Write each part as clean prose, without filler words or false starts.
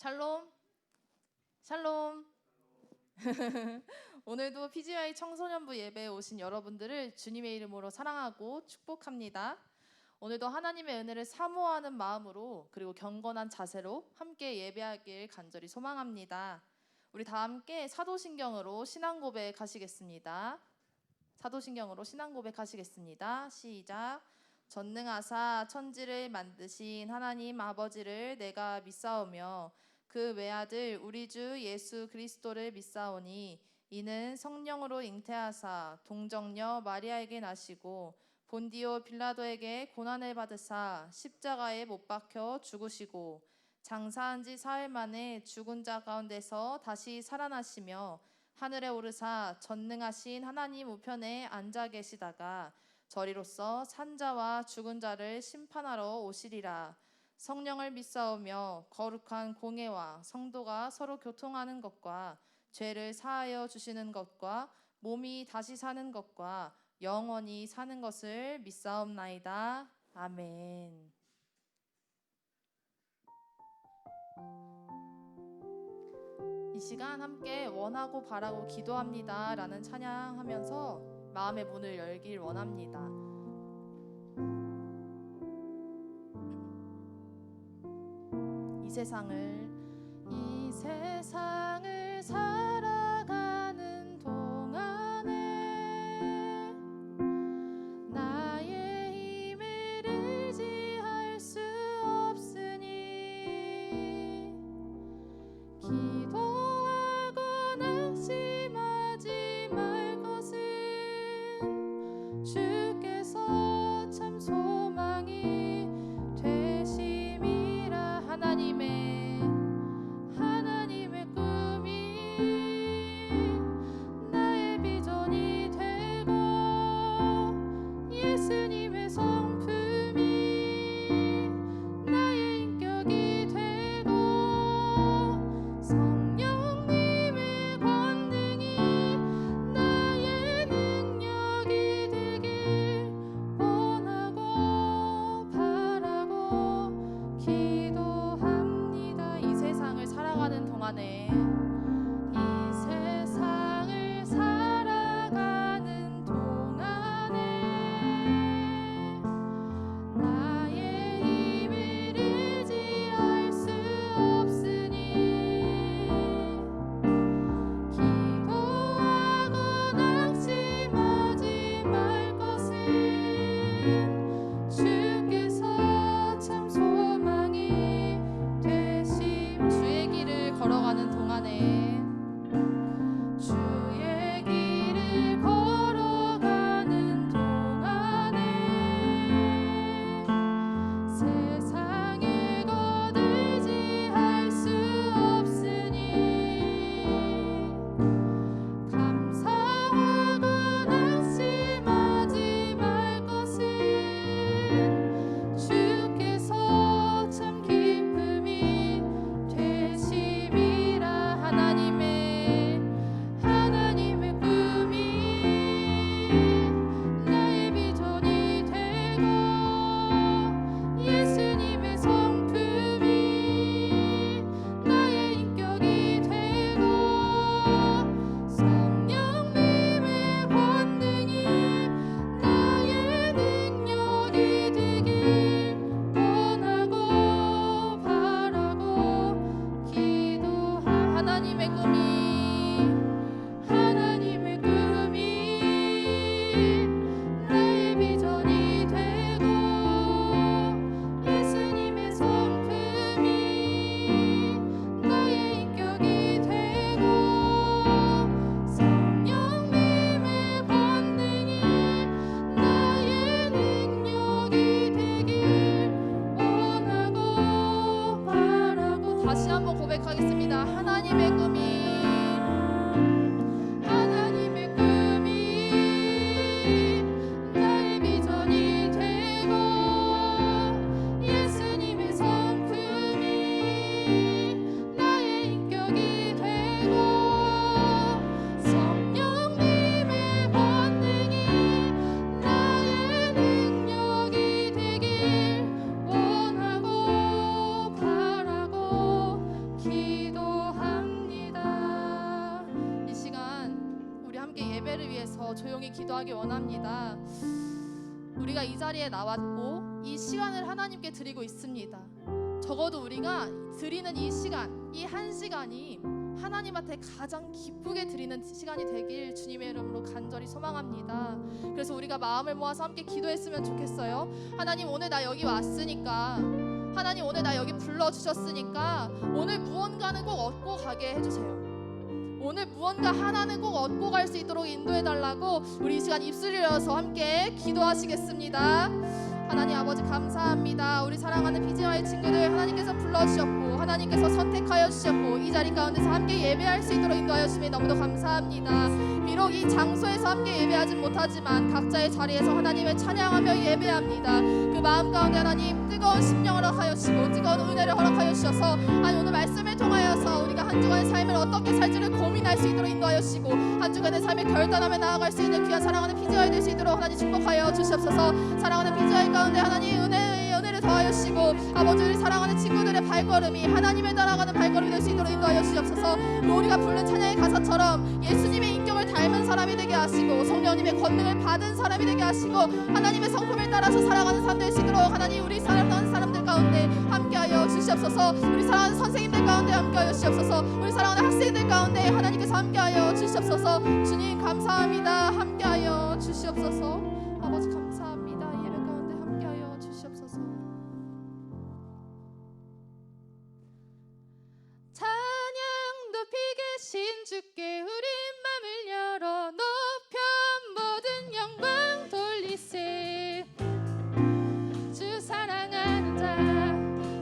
샬롬, 샬롬. 오늘도 PGY 청소년부 예배에 오신 여러분들을 주님의 이름으로 사랑하고 축복합니다. 오늘도 하나님의 은혜를 사모하는 마음으로 그리고 경건한 자세로 함께 예배하길 간절히 소망합니다. 우리 다 함께 사도신경으로 신앙 고백하시겠습니다. 사도신경으로 신앙 고백하시겠습니다. 시작. 전능하사 천지를 만드신 하나님 아버지를 내가 믿사오며 그 외아들 우리 주 예수 그리스도를 믿사오니 이는 성령으로 잉태하사 동정녀 마리아에게 나시고 본디오 빌라도에게 고난을 받으사 십자가에 못 박혀 죽으시고 장사한 지 사흘 만에 죽은 자 가운데서 다시 살아나시며 하늘에 오르사 전능하신 하나님 우편에 앉아 계시다가 저리로서 산자와 죽은 자를 심판하러 오시리라. 성령을 믿사오며 거룩한 공예와 성도가 서로 교통하는 것과 죄를 사하여 주시는 것과 몸이 다시 사는 것과 영원히 사는 것을 믿사옵나이다. 아멘. 이 시간 함께 원하고 바라고 기도합니다 라는 찬양하면서 마음의 문을 열길 원합니다. 이 세상을 살아가는 동안에 나의 힘을 의지할 수 없으니 기도하고 낙심하지 말 것은 주께서 참 소망이 되심이라. 하나님의 꿈이 함께 예배를 위해서 조용히 기도하기 원합니다. 우리가 이 자리에 나왔고 이 시간을 하나님께 드리고 있습니다. 적어도 우리가 드리는 이 시간, 이 한 시간이 하나님한테 가장 기쁘게 드리는 시간이 되길 주님의 이름으로 간절히 소망합니다. 그래서 우리가 마음을 모아서 함께 기도했으면 좋겠어요. 하나님, 오늘 나 여기 왔으니까, 하나님 오늘 나 여기 불러주셨으니까 오늘 무언가는 꼭 얻고 가게 해주세요. 오늘 무언가 하나는 꼭 얻고 갈 수 있도록 인도해달라고 우리 이 시간 입술을 열어서 함께 기도하시겠습니다. 하나님 아버지 감사합니다. 우리 사랑하는 PGY 친구들 하나님께서 불러주셨고 하나님께서 선택하여 주셨고 이 자리 가운데서 함께 예배할 수 있도록 인도하여 주시니 너무도 감사합니다. 비록 이 장소에서 함께 예배하진 못하지만 각자의 자리에서 하나님을 찬양하며 예배합니다. 그 마음 가운데 하나님 뜨거운 심령을 허락하여 주시고 뜨거운 은혜를 허락하여 주셔서 아니 오늘 말씀을 통하여서 우리가 한 주간의 삶을 어떻게 살지를 고민할 수 있도록 인도하여 주시고 한 주간의 삶을 결단하며 나아갈 수 있는 귀한 사랑하는 PGY 될 수 있도록 하나님 축복하여 주시옵소서. 사랑하는 PGY 가운데 하나님 은혜를 더하여 주시고 아버지 우리 사랑하는 친구들의 발걸음이 하나님을 따라가는 발걸음이 될 수 있도록 인도하여 주시옵소서. 우리가 부르는 찬양의 가사처럼 예수님의 인격을 닮은 사람이 되게 하시고 성령님의 권능을 받은 사람이 되게 하시고 하나님의 성품을 따라서 살아가는 사람 될 수 있도록 하나님 우리 사람들 가운데 함께하여 주시옵소서. 우리 사랑하는 선생님들 가운데 함께하여 주시옵소서. 우리 사랑하는 학생들 가운데 하나님께서 함께하여 주시옵소서. 주님 감사합니다. 함께하여 주시옵소서. 아버지 감사합니다. 예배 가운데 함께하여 주시옵소서. 찬양 높이 계신 주께 우리 맘을 열어 높여 모든 영광 돌리세. 주 사랑하는 자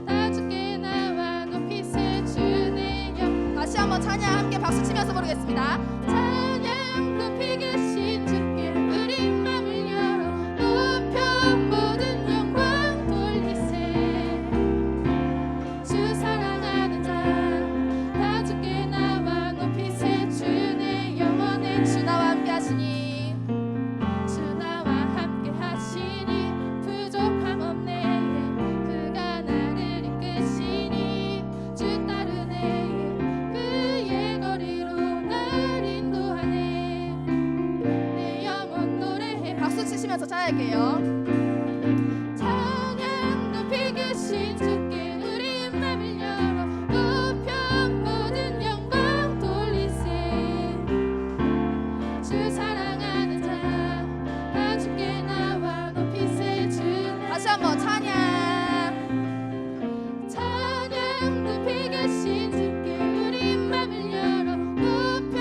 다 주께 나와 높이세. 주의 영 다시 한번 찬양 함께 박수 치면서 부르겠습니다. 찬양 높이 계신 주께 우리 맘을 열어 높여 모든 영광 돌리세. 주 사랑하는 자 다 주께 나와 높이세. 주의 영원의 주 나와 함께 하시니 주 나와 함께 하시니 부족함 없네. 그가 나를 이끄시니 주 따르네. 그의 거리로 날 인도하네. 내 영혼 노래해. 박수 치시면서 찬양할게요. 찬양 높이 계신 주께 우리 맘을 열어 높여 모든 영광 돌리세. 주 사랑하는 자 다 주께 나와 높이세. 주 다시 한번 찬양. 찬양 높이 계신 주께 우리 맘을 열어 높여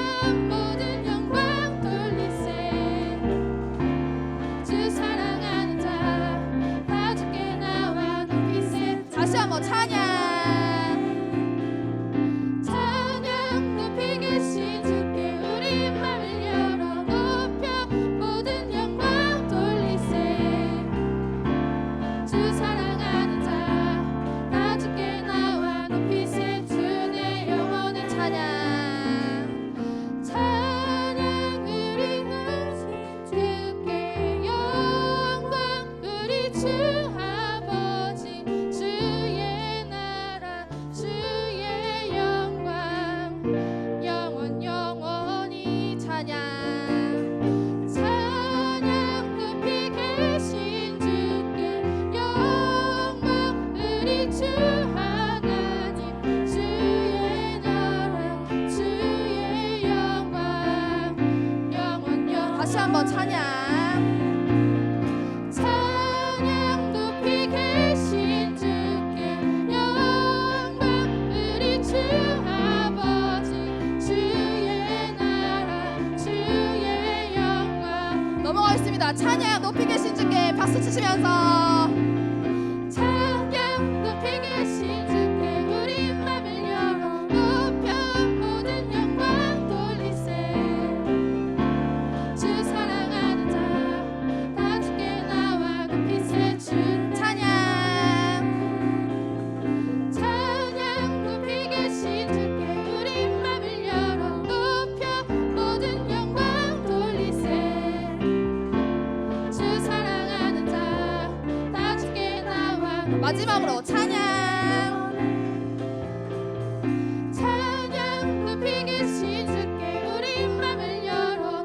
모든 영광 돌리세. 주 사랑하는 자 다 주께 나와 높이세. 다시 한번 찬양. 찬양 높이 계신 주께 우리 맘을 열어 높여 모든 영광 돌리세. 주 사랑하는 자 다 주께 나와 높이세. 주의 영원의 찬양. 찬양 우리는 주께 영광 우리 주 아버지 주의 나라 주의 영광 영원 영원히 찬양. 찬양 높이 계신 주께 영광 우리 주 하나님 주의 나라 주의 영광 영원 영원 다시 한번 찬양. 찬양 높이 계신 주께 영광 우리 주 아버지 주의 나라 주의 영광 넘어가겠습니다. 찬양 높이 계신 주께 박수 치시면서 찬양 높이 계신 주께 우리 맘을 열어 높여 모든 영광 돌리세. 주 사랑하는 자 다 주께 나와 높이세. 주 찬양. 찬양 높이 계신 주께 우리 맘을 열어 높여 모든 영광 돌리세. 주 사랑하는 자 다 주께 나와 마지막으로 찬양. 찬양 높이 계신 주께 우리 맘을 열어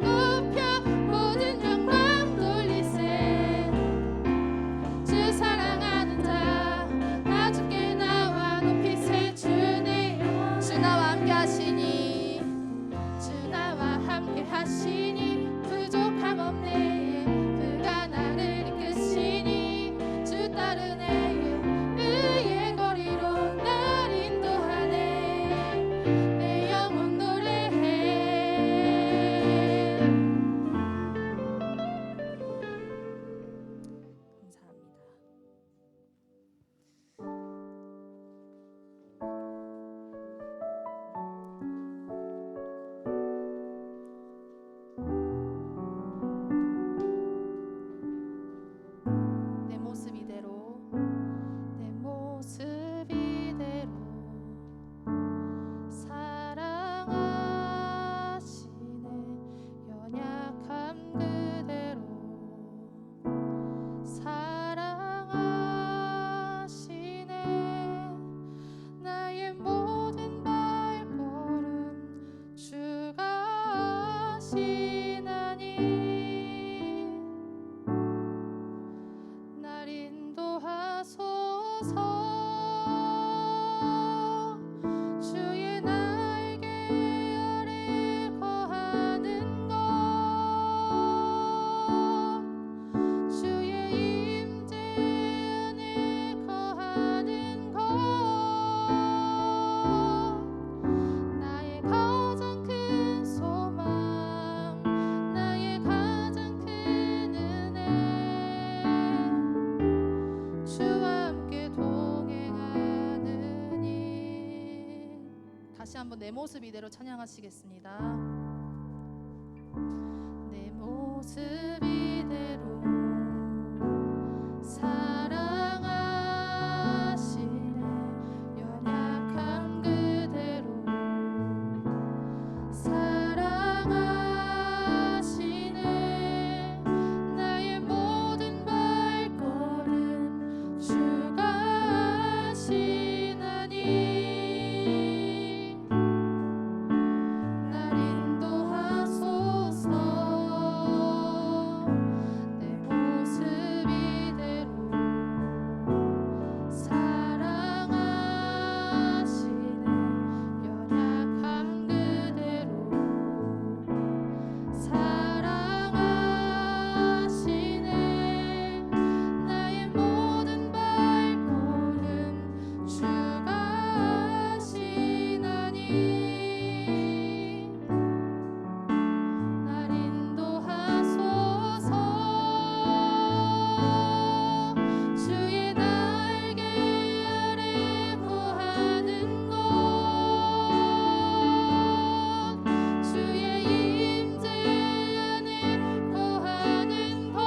내 모습 이대로 찬양하시겠습니다. 내 모습 이대로 사랑하시네. 연약함 그대로 사랑하시네. 나의 모든 발걸음 주가 하시나니 날 인도하소서. 내 모습 이대로 사랑하시네. 연약함 그대로 사랑하시네. 나의 모든 발걸음 주가 하시나니 날 인도하소서. 주의 날개 아래 거하는 것, 주의 임재 안에 거하는 것,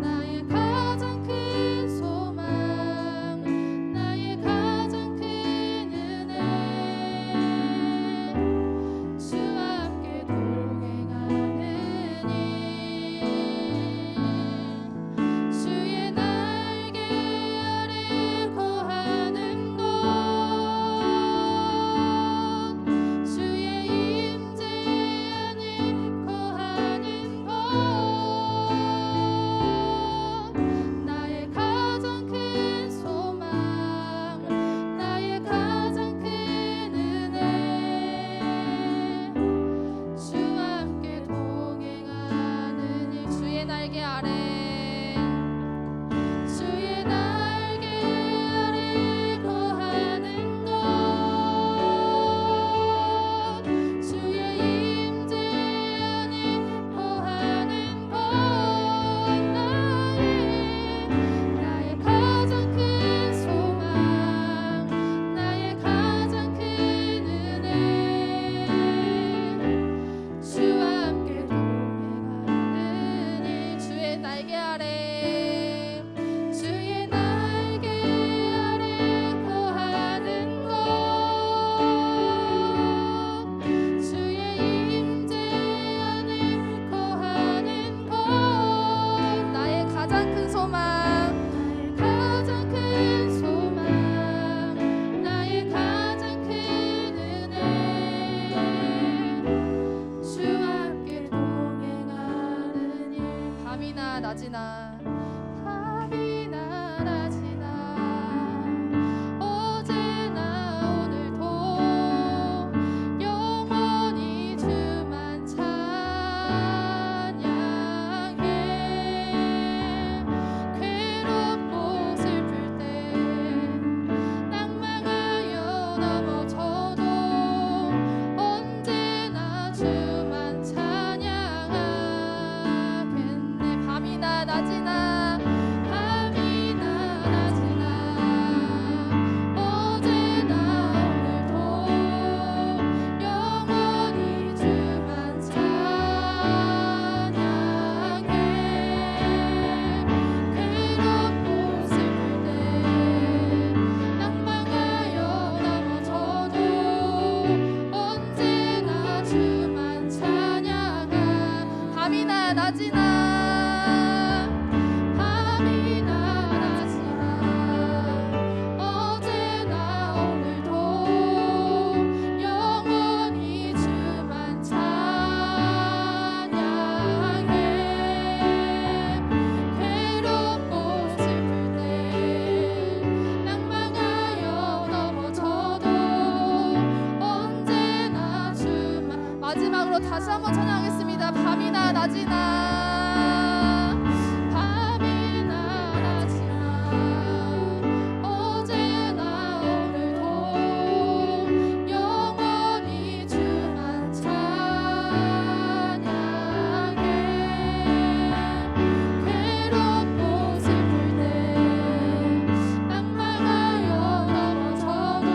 나의 가장 큰 소망, 나의 가장 큰 은혜, 주와 함께 동행하느니 주의 날개 아래 거하는 것, 주의 임재 안에 거하는 것, 나의 가장 큰 소망, 나의 가장 큰 은혜, 주와 함께 동행하느니 주의 날개 아래, 주의 날개 아래 거하는 것, 주의 임재 안에 거하는 것, 나의 가장 큰 소망, 나의 가장 큰 은혜, 주와 함께 동행하느니 주의 날개 아래, 주의 날개 아래 거하는 것, 주의 임재 안에 거하는 것, 나의 가장 큰 소망, 나의 가장 큰 소망, 나의 가장 큰 은혜, 주와 함께 동행하느니 밤이나 낮이나 밤이나 낮이나 어제나 오늘도 영원히 주만 찬양해. 괴롭고 슬플 때 낭망하여 넘어져도 언제나 주만 찬양하겠네. 밤이나 낮이나 밤이나 낮이나 어제나 오늘도 영원히 주만 찬양해. 괴롭고 슬플 때 낭망하여 넘어져도 언제나 주만 찬양하. 밤이나 낮이나 밤이나 낮이나 어제나 오늘도 영원히 주만 찬양해. 괴롭고 슬플 때 낭망하여 넘어져도 언제나 주만. 마지막으로 다시 한번 찬양하겠습니다. 밤이나 낮이나 밤이나 낮이나 어제나 오늘도 영원히 주만 찬양해. 괴롭고 슬플 때 낭망하여 넘어져도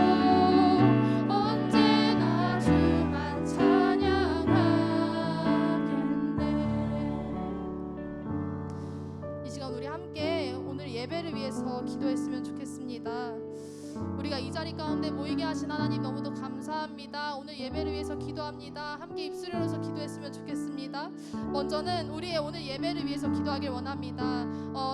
기도했으면 좋겠습니다. 우리가 이 자리 가운데 모이게 하신 하나님 너무도 감사합니다. 오늘 예배를 위해서 기도합니다. 함께 입술을 열어서 기도했으면 좋겠습니다. 먼저는 우리의 오늘 예배를 위해서 기도하길 원합니다.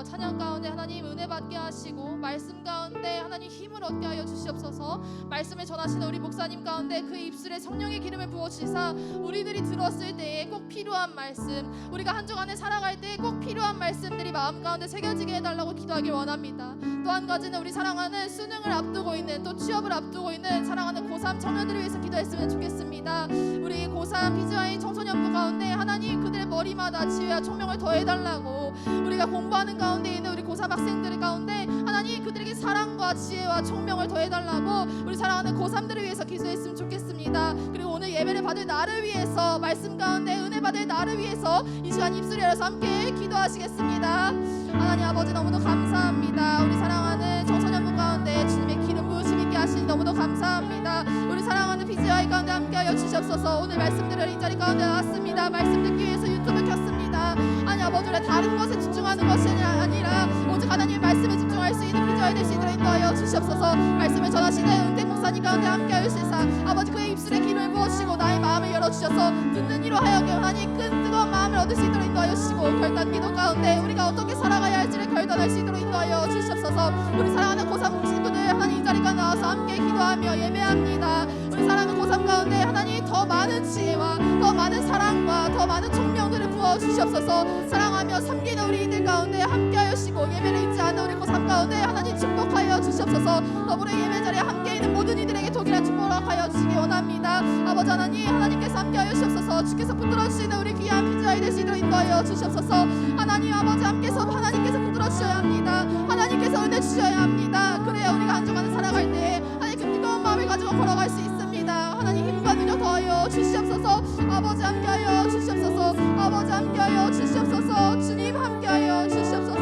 찬양 가운데 하나님 은혜 받게 하시고 말씀 가운데 하나님 힘을 얻게 하여 주시옵소서. 말씀을 전하시는 우리 목사님 가운데 그 입술에 성령의 기름을 부어주시사 우리들이 들었을 때에 꼭 필요한 말씀, 우리가 한 주간에 살아갈 때에 꼭 필요한 말씀들이 마음 가운데 새겨지게 해달라고 기도하길 원합니다. 또 한 가지는 우리 사랑하는 수능을 앞두고 있는, 또 취업을 앞두고 있는 사랑하는 고3 청년들을 위해서 기도했으면 좋겠습니다. 우리 고3 PGY 청소년부 가운데 하나님 그들의 머리마다 지혜와 총명을 더해달라고, 우리가 공부하는 가운데 있는 우리 고3 학생들 가운데 하나님 그들에게 사랑과 지혜와 총명을 더해달라고 우리 사랑하는 고3들을 위해서 기도했으면 좋겠습니다. 그리고 오늘 예배를 받을 나를 위해서, 말씀 가운데 은혜 받을 나를 위해서 이 시간 입술을 열어서 함께 기도하시겠습니다. 하나님 아버지 너무도 감사합니다. 우리 사랑하는 청소년부 가운데 주님의 기름 부으심 있게 하시니 너무도 감사합니다. 우리 사랑하는 PGY 가운데 함께하여 주시옵소서. 오늘 말씀들을 이 자리 가운데 나왔습니다. 말씀 듣기 위해서 유튜브 켰습니다. 아니 아버지, 우리 다른 것에 집중하는 것이 아니라 오직 하나님의 말씀에 집중할 수 있는 PGY 될 수 있도록 인도하여 주시옵소서. 말씀을 전하시는 은택 목사님 가운데 함께하여 주시사 아버지 그의 입술에 기름을 부어주시고 나의 마음을 열어주셔서 듣는 이로 하여금 하나님 큰 뜨거운 마음을 얻을 수 있도록 인도하여 주시고, 결단 기도 가운데 우리가 어떻게 살아가야 할지를 결단할 수 있도록 인도하여 주시옵소서. 우리 사랑하는 고3 친구들 하나님 이 자리가 나와서 함께 기도하며 예배합니다. 우리 사랑하는 고3 가운데 하나님 더 많은 지혜와 더 많은 사랑과 더 많은 총명들을 부어주시옵소서. 사랑하며 섬기는 우리들 가운데 함께하여 주시고 예배를 잊지 않는 우리 고3 가운데 하나님 축복하여 주시옵소서. 더불어 예배 자리에 함께 있는 모든 이들에게 독일한 축복을 하여 주시기 원합니다. 아버지 하나님, 하나님께서 함께하여 주시옵소서. 주께서 붙들어 주시는 우리 귀한 PGY 될 수 있도록 인도하여 주시옵소서. 하나님 아버지 하나님께서 붙들어 주셔야 합니다. 하나님께서 은혜 주셔야 합니다. 그래야 우리가 한 주간을 살아갈 때 하나님 그 뜨거운 마음을 가지고 걸어갈 수 있습니다. 하나님 힘과 능력 더하여 주시옵소서. 아버지 함께하여 주시옵소서. 아버지 함께하여 주시옵소서. 주님 함께하여 주시옵소서.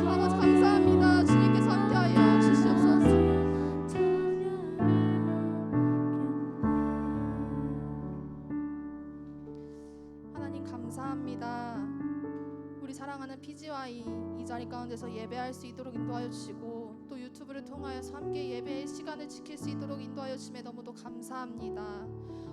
아버지 감사합니다. 주님께서 함께하여 주시옵소서. 하나님 감사합니다. 우리 사랑하는 PGY 이 자리 가운데서 예배할 수 있도록 인도하여 주시고, 또 유튜브를 통하여서 함께 예배의 시간을 지킬 수 있도록 인도하여 주심에 너무도 감사합니다.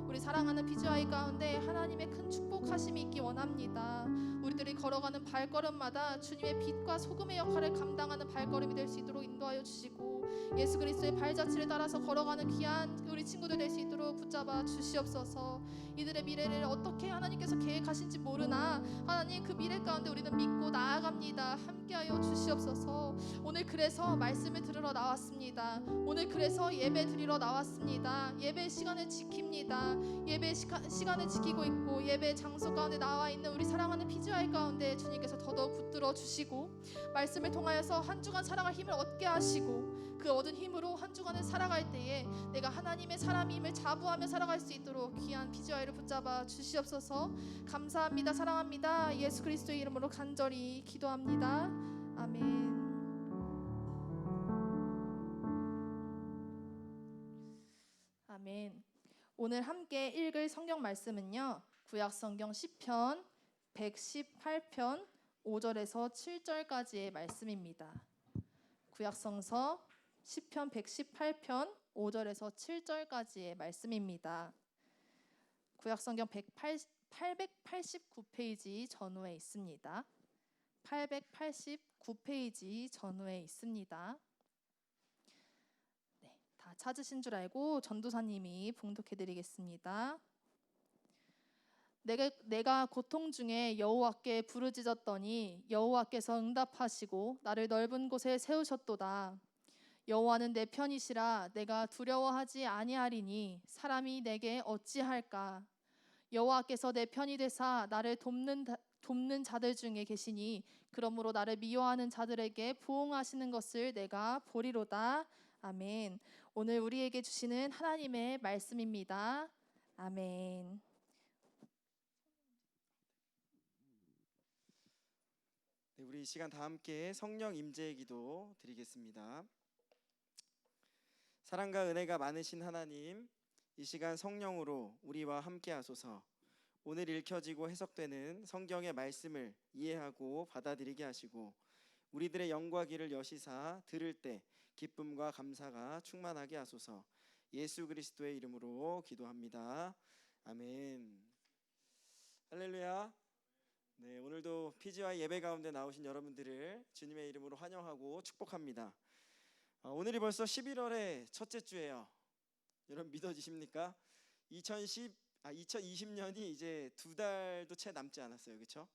우리 사랑하는 PGY 가운데 하나님의 큰 축복하심이 있기 원합니다. 우리들이 걸어가는 발걸음마다 주님의 빛과 소금의 역할을 감당하는 발걸음이 될 수 있도록 인도하여 주시고, 예수 그리스도의 발자취를 따라서 걸어가는 귀한 우리 친구들 될 수 있도록 붙잡아 주시옵소서. 이들의 미래를 어떻게 하나님께서 계획하신지 모르나 하나님 그 미래 가운데 우리는 믿고 나아갑니다. 함께하여 주시옵소서. 오늘 그래서 말씀을 들으러 나왔습니다. 오늘 그래서 예배 드리러 나왔습니다. 예배 시간을 지킵니다. 예배 시간을 지키고 있고 예배 장소 가운데 나와 있는 우리 사랑하는 PGY 가운데 주님께서 더더욱 붙들어 주시고 말씀을 통하여서 한 주간 살아갈 힘을 얻게 하시고, 그 얻은 힘으로 한 주간을 살아갈 때에 내가 하나님의 사람임을 자부하며 살아갈 수 있도록 귀한 PGY를 붙잡아 주시옵소서. 감사합니다. 사랑합니다. 예수 그리스도의 이름으로 간절히 기도합니다. 아멘. 아멘. 오늘 함께 읽을 성경 말씀은요, 구약성경 시편 118편 5절에서 7절까지의 말씀입니다. 구약성서 시편 118편 5절에서 7절까지의 말씀입니다. 구약성경 889페이지 전후에 있습니다. 889페이지 전후에 있습니다. 네, 다 찾으신 줄 알고 전도사님이 봉독해드리겠습니다. 내가 고통 중에 여호와께 부르짖었더니 여호와께서 응답하시고 나를 넓은 곳에 세우셨도다. 여호와는 내 편이시라 내가 두려워하지 아니하리니 사람이 내게 어찌할까. 여호와께서 내 편이 되사 나를 돕는 자들 중에 계시니 그러므로 나를 미워하는 자들에게 부응하시는 것을 내가 보리로다. 아멘. 오늘 우리에게 주시는 하나님의 말씀입니다. 아멘. 네, 우리 이 시간 다 함께 성령 임재의 기도 드리겠습니다. 사랑과 은혜가 많으신 하나님, 이 시간 성령으로 우리와 함께 하소서. 오늘 읽혀지고 해석되는 성경의 말씀을 이해하고 받아들이게 하시고 우리들의 영과 귀를 여시사 들을 때 기쁨과 감사가 충만하게 하소서. 예수 그리스도의 이름으로 기도합니다. 아멘. 할렐루야. 네, 오늘도 PGY 예배 가운데 나오신 여러분들을 주님의 이름으로 환영하고 축복합니다. 오늘이 벌써 11월의 첫째 주예요. 여러분 믿어지십니까? 2020년이 이제 2달도 채 남지 않았어요. 그렇죠?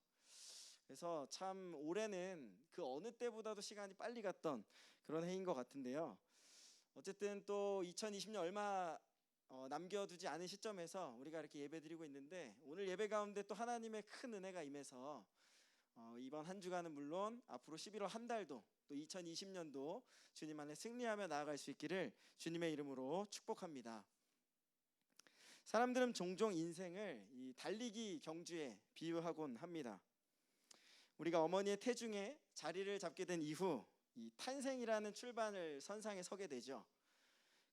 그래서 참 올해는 그 어느 때보다도 시간이 빨리 갔던 그런 해인 것 같은데요. 어쨌든 또 2020년 얼마 남겨두지 않은 시점에서 우리가 이렇게 예배드리고 있는데, 오늘 예배 가운데 또 하나님의 큰 은혜가 임해서 이번 한 주간은 물론 앞으로 11월 한 달도 또 2020년도 주님 안에 승리하며 나아갈 수 있기를 주님의 이름으로 축복합니다. 사람들은 종종 인생을 이 달리기 경주에 비유하곤 합니다. 우리가 어머니의 태중에 자리를 잡게 된 이후 이 탄생이라는 출발을 선상에 서게 되죠.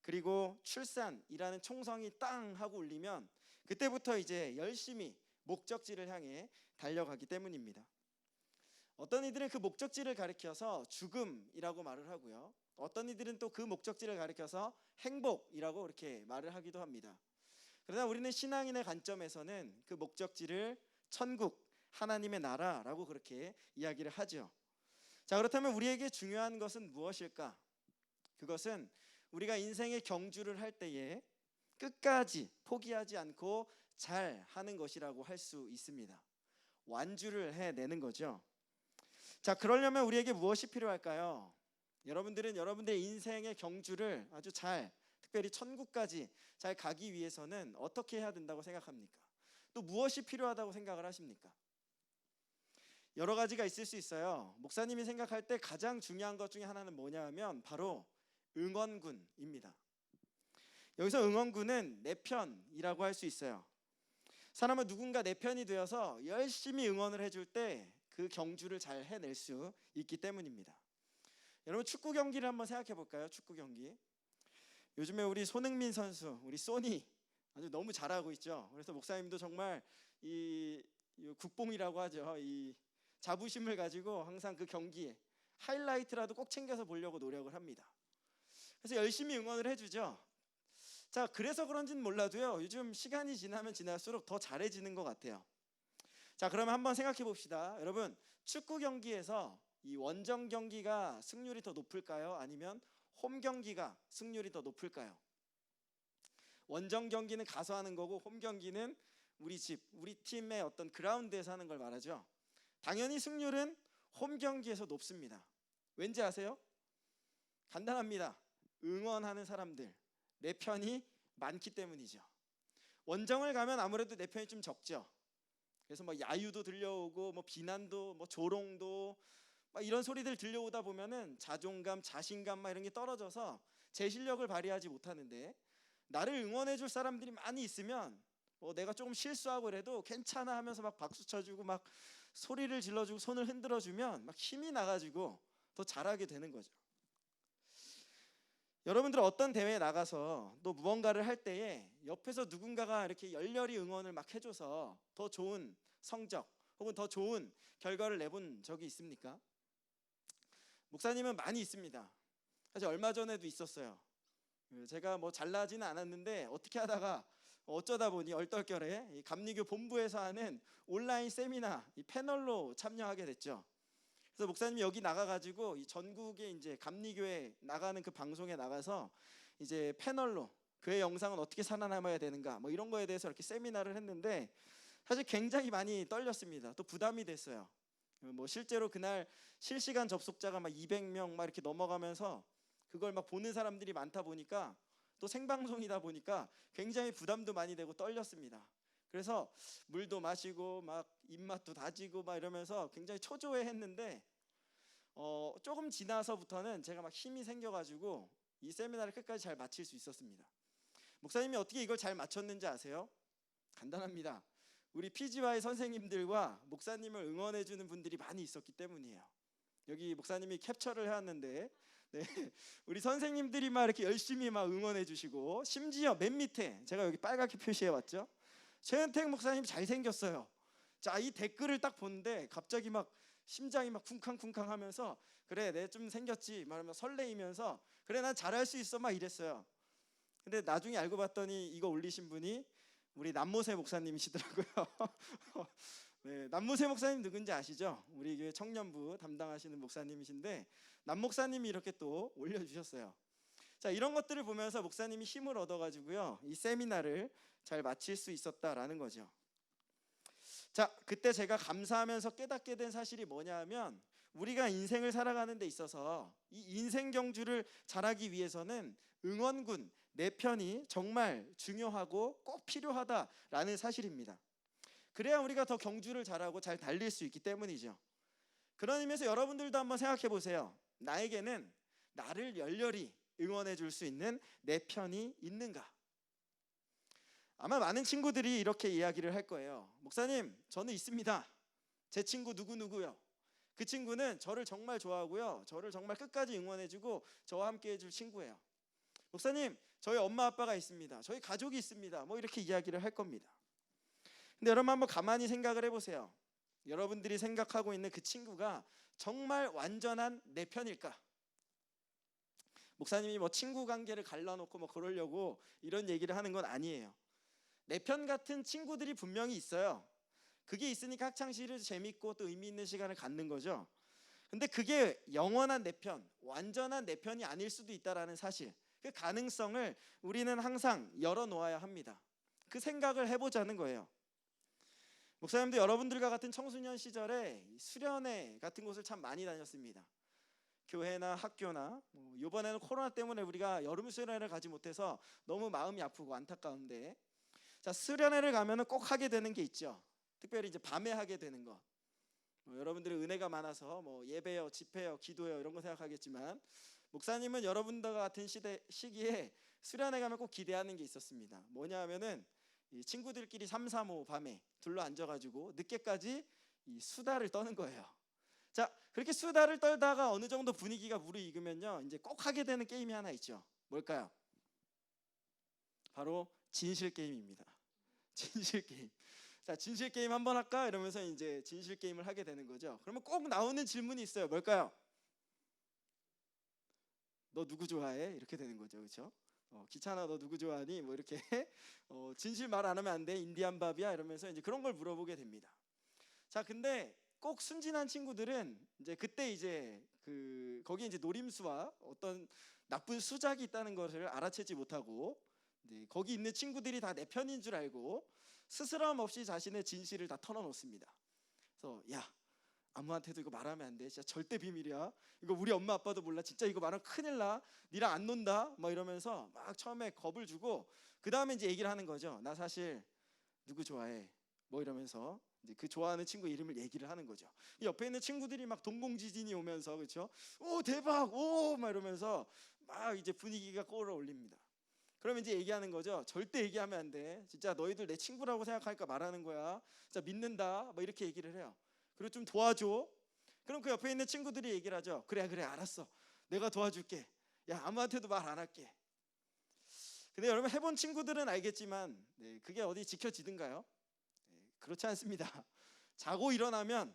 그리고 출산이라는 총성이 땅 하고 울리면 그때부터 이제 열심히 목적지를 향해 달려가기 때문입니다. 어떤 이들은 그 목적지를 가리켜서 죽음이라고 말을 하고요, 어떤 이들은 또 그 목적지를 가리켜서 행복이라고 이렇게 말을 하기도 합니다. 그러나 우리는 신앙인의 관점에서는 그 목적지를 천국, 하나님의 나라라고 그렇게 이야기를 하죠. 자, 그렇다면 우리에게 중요한 것은 무엇일까? 그것은 우리가 인생의 경주를 할 때에 끝까지 포기하지 않고 잘 하는 것이라고 할 수 있습니다. 완주를 해내는 거죠. 자, 그러려면 우리에게 무엇이 필요할까요? 여러분들은 여러분들의 인생의 경주를 아주 잘, 특별히 천국까지 잘 가기 위해서는 어떻게 해야 된다고 생각합니까? 또 무엇이 필요하다고 생각을 하십니까? 여러 가지가 있을 수 있어요. 목사님이 생각할 때 가장 중요한 것 중에 하나는 뭐냐 하면 바로 응원군입니다. 여기서 응원군은 내 편이라고 할 수 있어요. 사람은 누군가 내 편이 되어서 열심히 응원을 해줄 때 그 경주를 잘 해낼 수 있기 때문입니다. 여러분, 축구 경기를 한번 생각해 볼까요? 축구 경기. 요즘에 우리 손흥민 선수, 우리 소니 아주 너무 잘하고 있죠. 그래서 목사님도 정말 이 국뽕이라고 하죠. 이 자부심을 가지고 항상 그 경기에 하이라이트라도 꼭 챙겨서 보려고 노력을 합니다. 그래서 열심히 응원을 해주죠. 자, 그래서 그런지는 몰라도요, 요즘 시간이 지나면 지날수록 더 잘해지는 것 같아요. 자, 그러면 한번 생각해 봅시다. 여러분, 축구 경기에서 이 원정 경기가 승률이 더 높을까요? 아니면 홈 경기가 승률이 더 높을까요? 원정 경기는 가서 하는 거고, 홈 경기는 우리 집, 우리 팀의 어떤 그라운드에서 하는 걸 말하죠. 당연히 승률은 홈 경기에서 높습니다. 왠지 아세요? 간단합니다. 응원하는 사람들, 내 편이 많기 때문이죠. 원정을 가면 아무래도 내 편이 좀 적죠. 그래서 뭐 야유도 들려오고 뭐 비난도 뭐 조롱도 막 이런 소리들 들려오다 보면은 자존감, 자신감 막 이런 게 떨어져서 제 실력을 발휘하지 못하는데, 나를 응원해 줄 사람들이 많이 있으면 뭐 내가 조금 실수하고 그래도 괜찮아 하면서 막 박수 쳐주고 막 소리를 질러주고 손을 흔들어주면 막 힘이 나가지고 더 잘하게 되는 거죠. 여러분들 어떤 대회에 나가서 또 무언가를 할 때에 옆에서 누군가가 이렇게 열렬히 응원을 막 해줘서 더 좋은 성적 혹은 더 좋은 결과를 내본 적이 있습니까? 목사님은 많이 있습니다. 사실 얼마 전에도 있었어요. 제가 뭐 잘나지는 않았는데 어떻게 하다가 어쩌다 보니 얼떨결에 이 감리교 본부에서 하는 온라인 세미나 이 패널로 참여하게 됐죠. 그래서 목사님이 여기 나가가지고 이 전국에 이제 감리교회 나가는 그 방송에 나가서 이제 패널로 교회 영상은 어떻게 살아남아야 되는가 뭐 이런 거에 대해서 이렇게 세미나를 했는데, 사실 굉장히 많이 떨렸습니다. 또 부담이 됐어요. 뭐 실제로 그날 실시간 접속자가 막 200명 막 이렇게 넘어가면서 그걸 막 보는 사람들이 많다 보니까, 또 생방송이다 보니까 굉장히 부담도 많이 되고 떨렸습니다. 그래서 물도 마시고 막 입맛도 다지고 막 이러면서 굉장히 초조해했는데 조금 지나서부터는 제가 막 힘이 생겨가지고 이 세미나를 끝까지 잘 마칠 수 있었습니다. 목사님이 어떻게 이걸 잘 마쳤는지 아세요? 간단합니다. 우리 PGY 선생님들과 목사님을 응원해주는 분들이 많이 있었기 때문이에요. 여기 목사님이 캡처를 해왔는데, 네, 우리 선생님들이 막 이렇게 열심히 막 응원해주시고, 심지어 맨 밑에 제가 여기 빨갛게 표시해왔죠. 최은택 목사님 잘생겼어요. 자, 이 댓글을 딱 보는데 갑자기 막 심장이 막 쿵쾅쿵쾅하면서 그래 내 좀 생겼지 말하면 설레이면서 그래 난 잘할 수 있어 막 이랬어요. 근데 나중에 알고 봤더니 이거 올리신 분이 우리 남모세 목사님이시더라고요. 네, 남모세 목사님 누군지 아시죠? 우리 교회 청년부 담당하시는 목사님이신데 남 목사님이 이렇게 또 올려주셨어요. 자, 이런 것들을 보면서 목사님이 힘을 얻어가지고요 이 세미나를 잘 마칠 수 있었다라는 거죠. 자, 그때 제가 감사하면서 깨닫게 된 사실이 뭐냐 하면 우리가 인생을 살아가는 데 있어서 이 인생 경주를 잘하기 위해서는 응원군, 내 편이 정말 중요하고 꼭 필요하다라는 사실입니다. 그래야 우리가 더 경주를 잘하고 잘 달릴 수 있기 때문이죠. 그런 의미에서 여러분들도 한번 생각해 보세요. 나에게는 나를 열렬히 응원해 줄 수 있는 내 편이 있는가? 아마 많은 친구들이 이렇게 이야기를 할 거예요. 목사님, 저는 있습니다. 제 친구 누구누구요. 그 친구는 저를 정말 좋아하고요, 저를 정말 끝까지 응원해주고 저와 함께 해줄 친구예요. 목사님, 저희 엄마 아빠가 있습니다. 저희 가족이 있습니다. 뭐 이렇게 이야기를 할 겁니다. 근데 여러분 한번 가만히 생각을 해보세요. 여러분들이 생각하고 있는 그 친구가 정말 완전한 내 편일까? 목사님이 뭐 친구 관계를 갈라놓고 뭐 그러려고 이런 얘기를 하는 건 아니에요. 내 편 같은 친구들이 분명히 있어요. 그게 있으니까 학창시절에도 재밌고 또 의미 있는 시간을 갖는 거죠. 근데 그게 영원한 내 편, 완전한 내 편이 아닐 수도 있다라는 사실, 그 가능성을 우리는 항상 열어놓아야 합니다. 그 생각을 해보자는 거예요. 목사님도 여러분들과 같은 청소년 시절에 수련회 같은 곳을 참 많이 다녔습니다. 교회나 학교나 이번에는 코로나 때문에 우리가 여름 수련회를 가지 못해서 너무 마음이 아프고 안타까운데, 자, 수련회를 가면은 꼭 하게 되는 게 있죠. 특별히 이제 밤에 하게 되는 것. 여러분들의 은혜가 많아서 뭐 예배요, 집회요, 기도요 이런 거 생각하겠지만, 목사님은 여러분들과 같은 시기에 수련회 가면 꼭 기대하는 게 있었습니다. 뭐냐 하면은 이 친구들끼리 3, 4, 5 밤에 둘러 앉아가지고 늦게까지 이 수다를 떠는 거예요. 자, 그렇게 수다를 떨다가 어느 정도 분위기가 무르익으면요 이제 꼭 하게 되는 게임이 하나 있죠. 뭘까요? 바로 진실 게임입니다. 진실 게임. 자, 진실 게임 한번 할까? 이러면서 이제 진실 게임을 하게 되는 거죠. 그러면 꼭 나오는 질문이 있어요. 뭘까요? 너 누구 좋아해? 이렇게 되는 거죠. 그렇죠? 기찬아 너 누구 좋아하니? 뭐 이렇게 진실 말 안 하면 안 돼. 인디안 밥이야. 이러면서 이제 그런 걸 물어보게 됩니다. 자, 근데 꼭 순진한 친구들은 이제 그때 이제 거기에 이제 노림수와 어떤 나쁜 수작이 있다는 것을 알아채지 못하고 이제 거기 있는 친구들이 다 내 편인 줄 알고 스스럼 없이 자신의 진실을 다 털어놓습니다. 그래서 야, 아무한테도 이거 말하면 안 돼. 진짜 절대 비밀이야. 이거 우리 엄마 아빠도 몰라. 진짜 이거 말하면 큰일 나. 니랑 안 논다. 막 이러면서 막 처음에 겁을 주고 그 다음에 이제 얘기를 하는 거죠. 나 사실 누구 좋아해. 뭐 이러면서 이제 그 좋아하는 친구 이름을 얘기를 하는 거죠. 옆에 있는 친구들이 막 동공지진이 오면서 그렇죠. 오 대박. 오 막 이러면서 막 이제 분위기가 끌어올립니다. 그러면 이제 얘기하는 거죠. 절대 얘기하면 안 돼. 진짜 너희들 내 친구라고 생각하니까 말하는 거야. 진짜 믿는다. 뭐 이렇게 얘기를 해요. 그리고 좀 도와줘. 그럼 그 옆에 있는 친구들이 얘기를 하죠. 그래 알았어. 내가 도와줄게. 야, 아무한테도 말 안 할게. 근데 여러분 해본 친구들은 알겠지만 그게 어디 지켜지든가요? 그렇지 않습니다. 자고 일어나면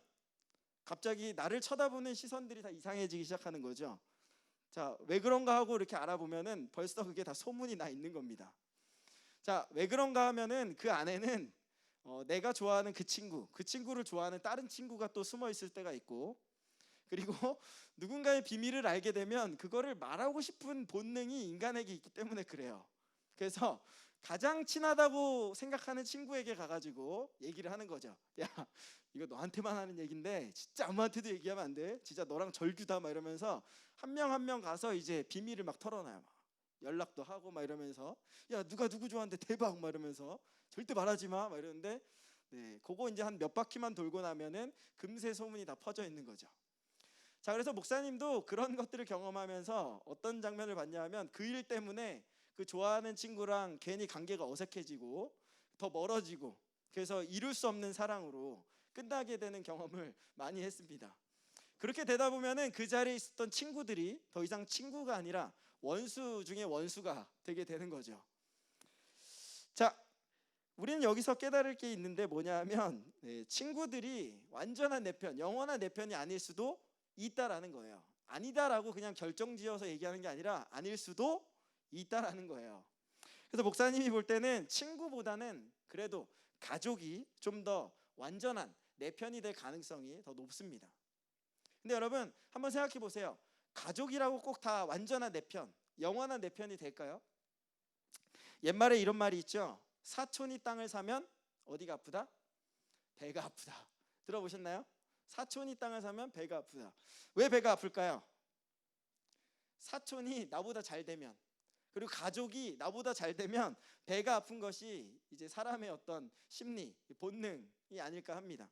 갑자기 나를 쳐다보는 시선들이 다 이상해지기 시작하는 거죠. 자, 왜 그런가 하고 이렇게 알아보면은 벌써 그게 다 소문이 나 있는 겁니다. 자, 왜 그런가 하면은 그 안에는 내가 좋아하는 그 친구를 좋아하는 다른 친구가 또 숨어 있을 때가 있고, 그리고 누군가의 비밀을 알게 되면 그거를 말하고 싶은 본능이 인간에게 있기 때문에 그래요. 그래서 가장 친하다고 생각하는 친구에게 가가지고 얘기를 하는 거죠. 야, 이거 너한테만 하는 얘긴데 진짜 아무한테도 얘기하면 안 돼. 진짜 너랑 절규다 막 이러면서 한 명 한 명 가서 이제 비밀을 막 털어놔요. 막 연락도 하고 막 이러면서 야, 누가 누구 좋아하는데 대박 막 이러면서 절대 말하지 마 막 이러는데, 그거 이제 한 몇 바퀴만 돌고 나면은 금세 소문이 다 퍼져 있는 거죠. 자, 그래서 목사님도 그런 것들을 경험하면서 어떤 장면을 봤냐 하면 그 일 때문에 그 좋아하는 친구랑 괜히 관계가 어색해지고 더 멀어지고 그래서 이룰 수 없는 사랑으로 끝나게 되는 경험을 많이 했습니다. 그렇게 되다 보면은 그 자리에 있었던 친구들이 더 이상 친구가 아니라 원수 중에 원수가 되게 되는 거죠. 자, 우리는 여기서 깨달을 게 있는데 뭐냐면 친구들이 완전한 내 편, 영원한 내 편이 아닐 수도 있다라는 거예요. 아니다라고 그냥 결정지어서 얘기하는 게 아니라 아닐 수도 있다라는 거예요. 그래서 목사님이 볼 때는 친구보다는 그래도 가족이 좀 더 완전한 내 편이 될 가능성이 더 높습니다. 근데 여러분 한번 생각해 보세요. 가족이라고 꼭 다 완전한 내 편, 영원한 내 편이 될까요? 옛말에 이런 말이 있죠. 사촌이 땅을 사면 어디가 아프다? 배가 아프다. 들어보셨나요? 사촌이 땅을 사면 배가 아프다. 왜 배가 아플까요? 사촌이 나보다 잘 되면, 그리고 가족이 나보다 잘 되면 배가 아픈 것이 이제 사람의 어떤 심리, 본능이 아닐까 합니다.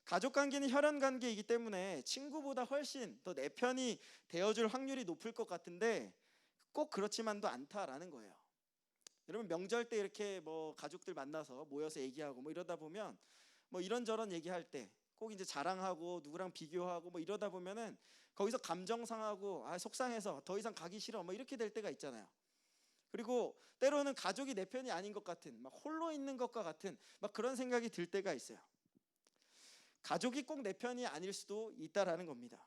가족 관계는 혈연 관계이기 때문에 친구보다 훨씬 더 내 편이 되어줄 확률이 높을 것 같은데 꼭 그렇지만도 않다라는 거예요. 여러분 명절 때 이렇게 뭐 가족들 만나서 모여서 얘기하고 뭐 이러다 보면 뭐 이런저런 얘기할 때 꼭 이제 자랑하고 누구랑 비교하고 뭐 이러다 보면은 거기서 감정 상하고 속상해서 더 이상 가기 싫어 뭐 이렇게 될 때가 있잖아요. 그리고 때로는 가족이 내 편이 아닌 것 같은, 막 홀로 있는 것과 같은 막 그런 생각이 들 때가 있어요. 가족이 꼭 내 편이 아닐 수도 있다라는 겁니다.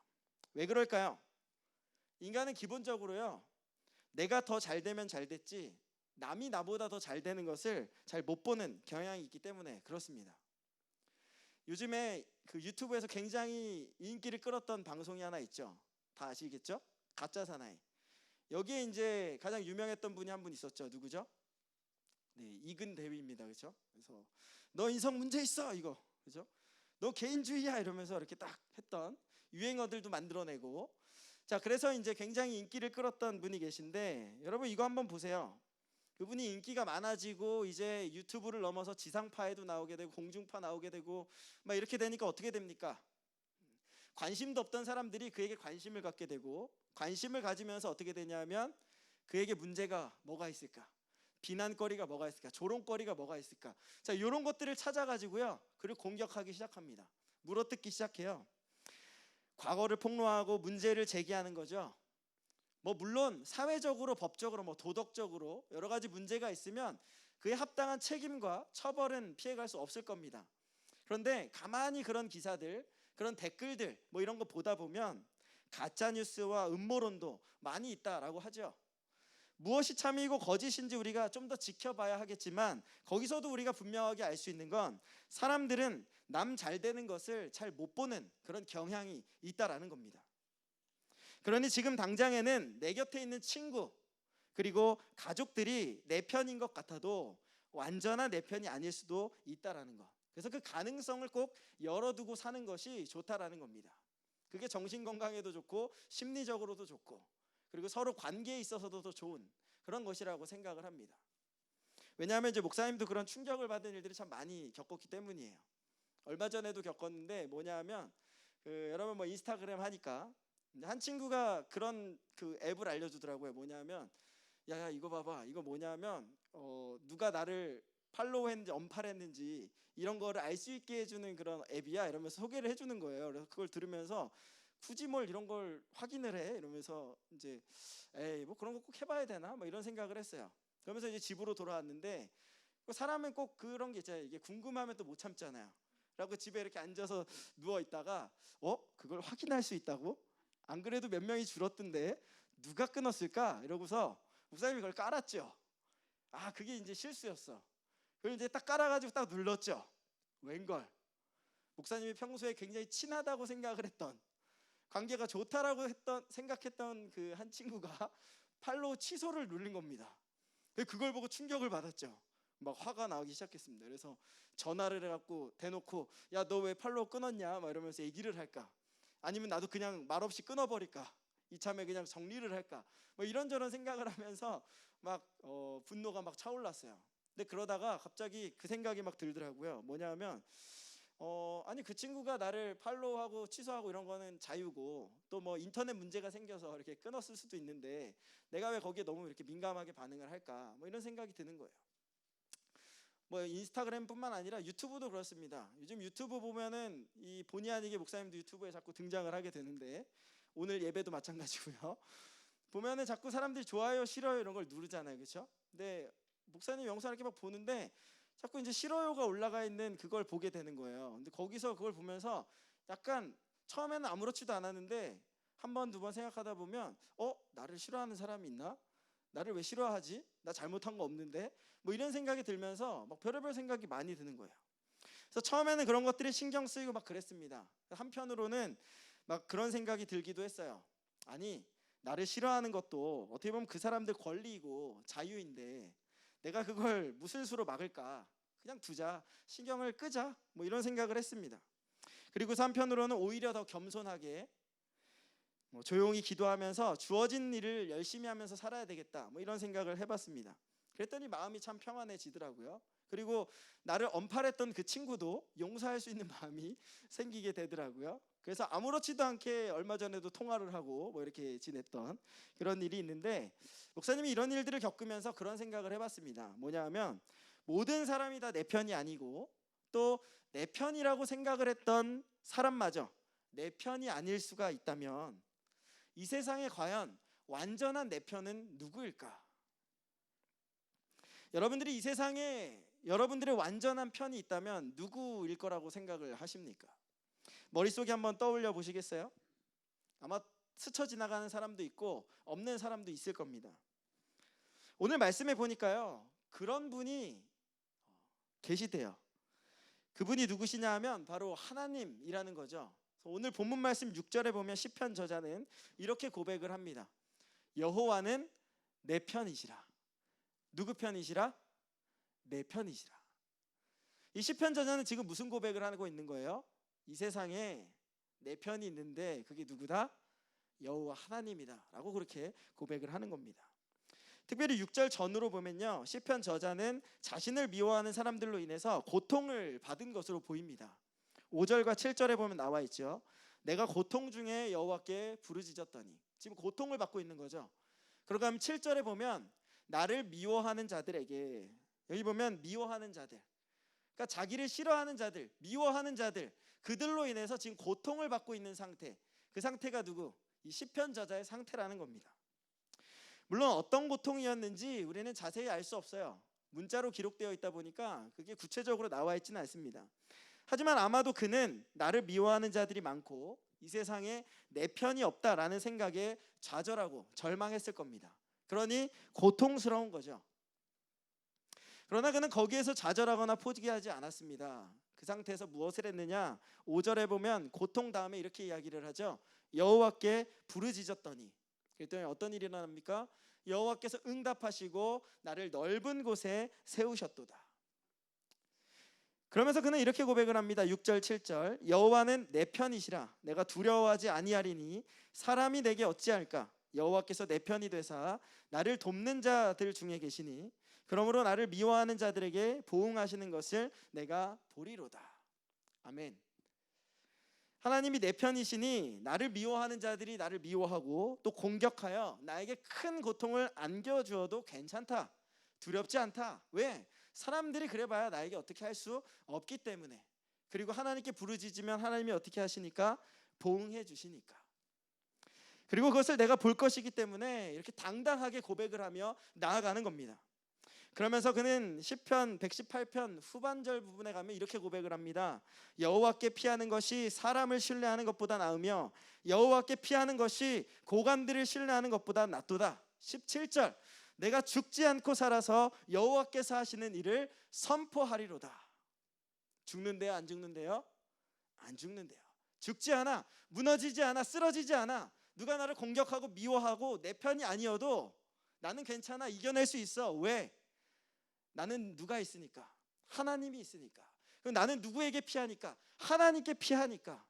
왜 그럴까요? 인간은 기본적으로요, 내가 더 잘 되면 잘 됐지 남이 나보다 더 잘 되는 것을 잘 못 보는 경향이 있기 때문에 그렇습니다. 요즘에 그 유튜브에서 굉장히 인기를 끌었던 방송이 하나 있죠. 다 아시겠죠? 가짜 사나이. 여기에 이제 가장 유명했던 분이 한 분 있었죠. 누구죠? 네, 이근대위입니다. 그렇죠? 그래서 너 인성 문제 있어 이거. 그렇죠? 너 개인주의야 이러면서 이렇게 딱 했던 유행어들도 만들어내고, 자 그래서 이제 굉장히 인기를 끌었던 분이 계신데 여러분 이거 한번 보세요. 그분이 인기가 많아지고 이제 유튜브를 넘어서 지상파에도 나오게 되고 공중파 나오게 되고 막 이렇게 되니까 어떻게 됩니까? 관심도 없던 사람들이 그에게 관심을 갖게 되고, 관심을 가지면서 어떻게 되냐면 그에게 문제가 뭐가 있을까? 비난거리가 뭐가 있을까? 조롱거리가 뭐가 있을까? 자, 이런 것들을 찾아가지고요, 그를 공격하기 시작합니다. 물어뜯기 시작해요. 과거를 폭로하고 문제를 제기하는 거죠. 뭐 물론 사회적으로, 법적으로, 뭐 도덕적으로 여러 가지 문제가 있으면 그에 합당한 책임과 처벌은 피해갈 수 없을 겁니다. 그런데 가만히 그런 기사들, 그런 댓글들 뭐 이런 거 보다 보면 가짜 뉴스와 음모론도 많이 있다라고 하죠. 무엇이 참이고 거짓인지 우리가 좀 더 지켜봐야 하겠지만 거기서도 우리가 분명하게 알 수 있는 건 사람들은 남 잘 되는 것을 잘 못 보는 그런 경향이 있다라는 겁니다. 그러니 지금 당장에는 내 곁에 있는 친구 그리고 가족들이 내 편인 것 같아도 완전한 내 편이 아닐 수도 있다라는 것. 그래서 그 가능성을 꼭 열어두고 사는 것이 좋다라는 겁니다. 그게 정신 건강에도 좋고 심리적으로도 좋고 그리고 서로 관계에 있어서도 더 좋은 그런 것이라고 생각을 합니다. 왜냐하면 이제 목사님도 그런 충격을 받은 일들이 참 많이 겪었기 때문이에요. 얼마 전에도 겪었는데 뭐냐면 여러분 뭐 인스타그램 하니까 한 친구가 그런 그 앱을 알려주더라고요. 뭐냐면 야 이거 봐봐, 이거 뭐냐면 누가 나를 팔로우했는지 언팔했는지 이런 거를 알 수 있게 해주는 그런 앱이야 이러면서 소개를 해주는 거예요. 그래서 그걸 들으면서 굳이 뭘 이런 걸 확인을 해 이러면서 이제 에이 뭐 그런 거 꼭 해봐야 되나 뭐 이런 생각을 했어요. 그러면서 이제 집으로 돌아왔는데 사람은 꼭 그런 게 있잖아요. 이게 궁금하면 또 못 참잖아요. 라고 집에 이렇게 앉아서 누워 있다가 그걸 확인할 수 있다고? 안 그래도 몇 명이 줄었던데 누가 끊었을까? 이러고서 목사님이 그걸 깔았죠. 아 그게 이제 실수였어. 그걸 이제 딱 깔아가지고 딱 눌렀죠. 웬걸 목사님이 평소에 굉장히 친하다고 생각을 했던, 관계가 좋다라고 생각했던 그 한 친구가 팔로우 취소를 누른 겁니다. 그걸 보고 충격을 받았죠. 막 화가 나기 시작했습니다. 그래서 전화를 해갖고 대놓고 야 너 왜 팔로우 끊었냐 막 이러면서 얘기를 할까, 아니면 나도 그냥 말없이 끊어버릴까, 이참에 그냥 정리를 할까 뭐 이런저런 생각을 하면서 막 분노가 막 차올랐어요. 근데 그러다가 갑자기 그 생각이 막 들더라고요. 뭐냐면 아니 그 친구가 나를 팔로우하고 취소하고 이런 거는 자유고 또 뭐 인터넷 문제가 생겨서 이렇게 끊었을 수도 있는데 내가 왜 거기에 너무 이렇게 민감하게 반응을 할까 뭐 이런 생각이 드는 거예요. 뭐 인스타그램뿐만 아니라 유튜브도 그렇습니다. 요즘 유튜브 보면은 이 본의 아니게 목사님도 유튜브에 자꾸 등장을 하게 되는데 오늘 예배도 마찬가지고요. 보면은 자꾸 사람들이 좋아요, 싫어요 이런 걸 누르잖아요, 그렇죠? 근데 목사님 영상 이렇게 막 보는데 자꾸 이제 싫어요가 올라가 있는 그걸 보게 되는 거예요. 근데 거기서 그걸 보면서 약간 처음에는 아무렇지도 않았는데 한 번, 두 번 생각하다 보면 나를 싫어하는 사람이 있나? 나를 왜 싫어하지? 나 잘못한 거 없는데? 뭐 이런 생각이 들면서 막 별의별 생각이 많이 드는 거예요. 그래서 처음에는 그런 것들이 신경 쓰이고 막 그랬습니다. 한편으로는 막 그런 생각이 들기도 했어요. 아니, 나를 싫어하는 것도 어떻게 보면 그 사람들 권리이고 자유인데 내가 그걸 무슨 수로 막을까? 그냥 두자, 신경을 끄자, 뭐 이런 생각을 했습니다. 그리고 한편으로는 오히려 더 겸손하게 조용히 기도하면서 주어진 일을 열심히 하면서 살아야 되겠다, 뭐 이런 생각을 해봤습니다. 그랬더니 마음이 참 평안해지더라고요. 그리고 나를 언팔했던 그 친구도 용서할 수 있는 마음이 생기게 되더라고요. 그래서 아무렇지도 않게 얼마 전에도 통화를 하고 뭐 이렇게 지냈던 그런 일이 있는데, 목사님이 이런 일들을 겪으면서 그런 생각을 해봤습니다. 뭐냐면 모든 사람이 다 내 편이 아니고 또 내 편이라고 생각을 했던 사람마저 내 편이 아닐 수가 있다면 이 세상에 과연 완전한 내 편은 누구일까? 여러분들이 이 세상에 여러분들의 완전한 편이 있다면 누구일 거라고 생각을 하십니까? 머릿속에 한번 떠올려 보시겠어요? 아마 스쳐 지나가는 사람도 있고 없는 사람도 있을 겁니다. 오늘 말씀해 보니까요, 그런 분이 계시대요. 그분이 누구시냐 하면 바로 하나님이라는 거죠. 오늘 본문 말씀 6절에 보면 시편 저자는 이렇게 고백을 합니다. 여호와는 내 편이시라. 누구 편이시라? 내 편이시라. 이 시편 저자는 지금 무슨 고백을 하고 있는 거예요? 이 세상에 내 편이 있는데 그게 누구다? 여호와 하나님이다 라고 그렇게 고백을 하는 겁니다. 특별히 6절 전으로 보면요, 시편 저자는 자신을 미워하는 사람들로 인해서 고통을 받은 것으로 보입니다. 5절과 7절에 보면 나와 있죠. 내가 고통 중에 여호와께 부르짖었더니, 지금 고통을 받고 있는 거죠. 그러고 하면 7절에 보면 나를 미워하는 자들에게, 여기 보면 미워하는 자들, 그러니까 자기를 싫어하는 자들, 미워하는 자들, 그들로 인해서 지금 고통을 받고 있는 상태, 그 상태가 누구? 이 시편 저자의 상태라는 겁니다. 물론 어떤 고통이었는지 우리는 자세히 알 수 없어요. 문자로 기록되어 있다 보니까 그게 구체적으로 나와 있지는 않습니다. 하지만 아마도 그는 나를 미워하는 자들이 많고 이 세상에 내 편이 없다라는 생각에 좌절하고 절망했을 겁니다. 그러니 고통스러운 거죠. 그러나 그는 거기에서 좌절하거나 포기하지 않았습니다. 그 상태에서 무엇을 했느냐? 5절에 보면 고통 다음에 이렇게 이야기를 하죠. 여호와께 부르짖었더니, 그랬더니 어떤 일이 일어납니까? 여호와께서 응답하시고 나를 넓은 곳에 세우셨도다. 그러면서 그는 이렇게 고백을 합니다. 6절 7절 여호와는 내 편이시라. 내가 두려워하지 아니하리니 사람이 내게 어찌할까? 여호와께서 내 편이 되사 나를 돕는 자들 중에 계시니 그러므로 나를 미워하는 자들에게 보응하시는 것을 내가 보리로다. 아멘. 하나님이 내 편이시니 나를 미워하는 자들이 나를 미워하고 또 공격하여 나에게 큰 고통을 안겨주어도 괜찮다, 두렵지 않다. 왜? 사람들이 그래봐야 나에게 어떻게 할 수 없기 때문에. 그리고 하나님께 부르짖으면 하나님이 어떻게 하시니까? 보응해 주시니까. 그리고 그것을 내가 볼 것이기 때문에 이렇게 당당하게 고백을 하며 나아가는 겁니다. 그러면서 그는 시편 118편 후반절 부분에 가면 이렇게 고백을 합니다. 여호와께 피하는 것이 사람을 신뢰하는 것보다 나으며 여호와께 피하는 것이 고관들을 신뢰하는 것보다 낫도다. 17절 내가 죽지 않고 살아서 여호와께서 하시는 일을 선포하리로다. 죽는데요? 안 죽는데요? 안 죽는데요. 죽지 않아, 무너지지 않아, 쓰러지지 않아. 누가 나를 공격하고 미워하고 내 편이 아니어도 나는 괜찮아, 이겨낼 수 있어. 왜? 나는 누가 있으니까? 하나님이 있으니까. 그럼 나는 누구에게 피하니까? 하나님께 피하니까.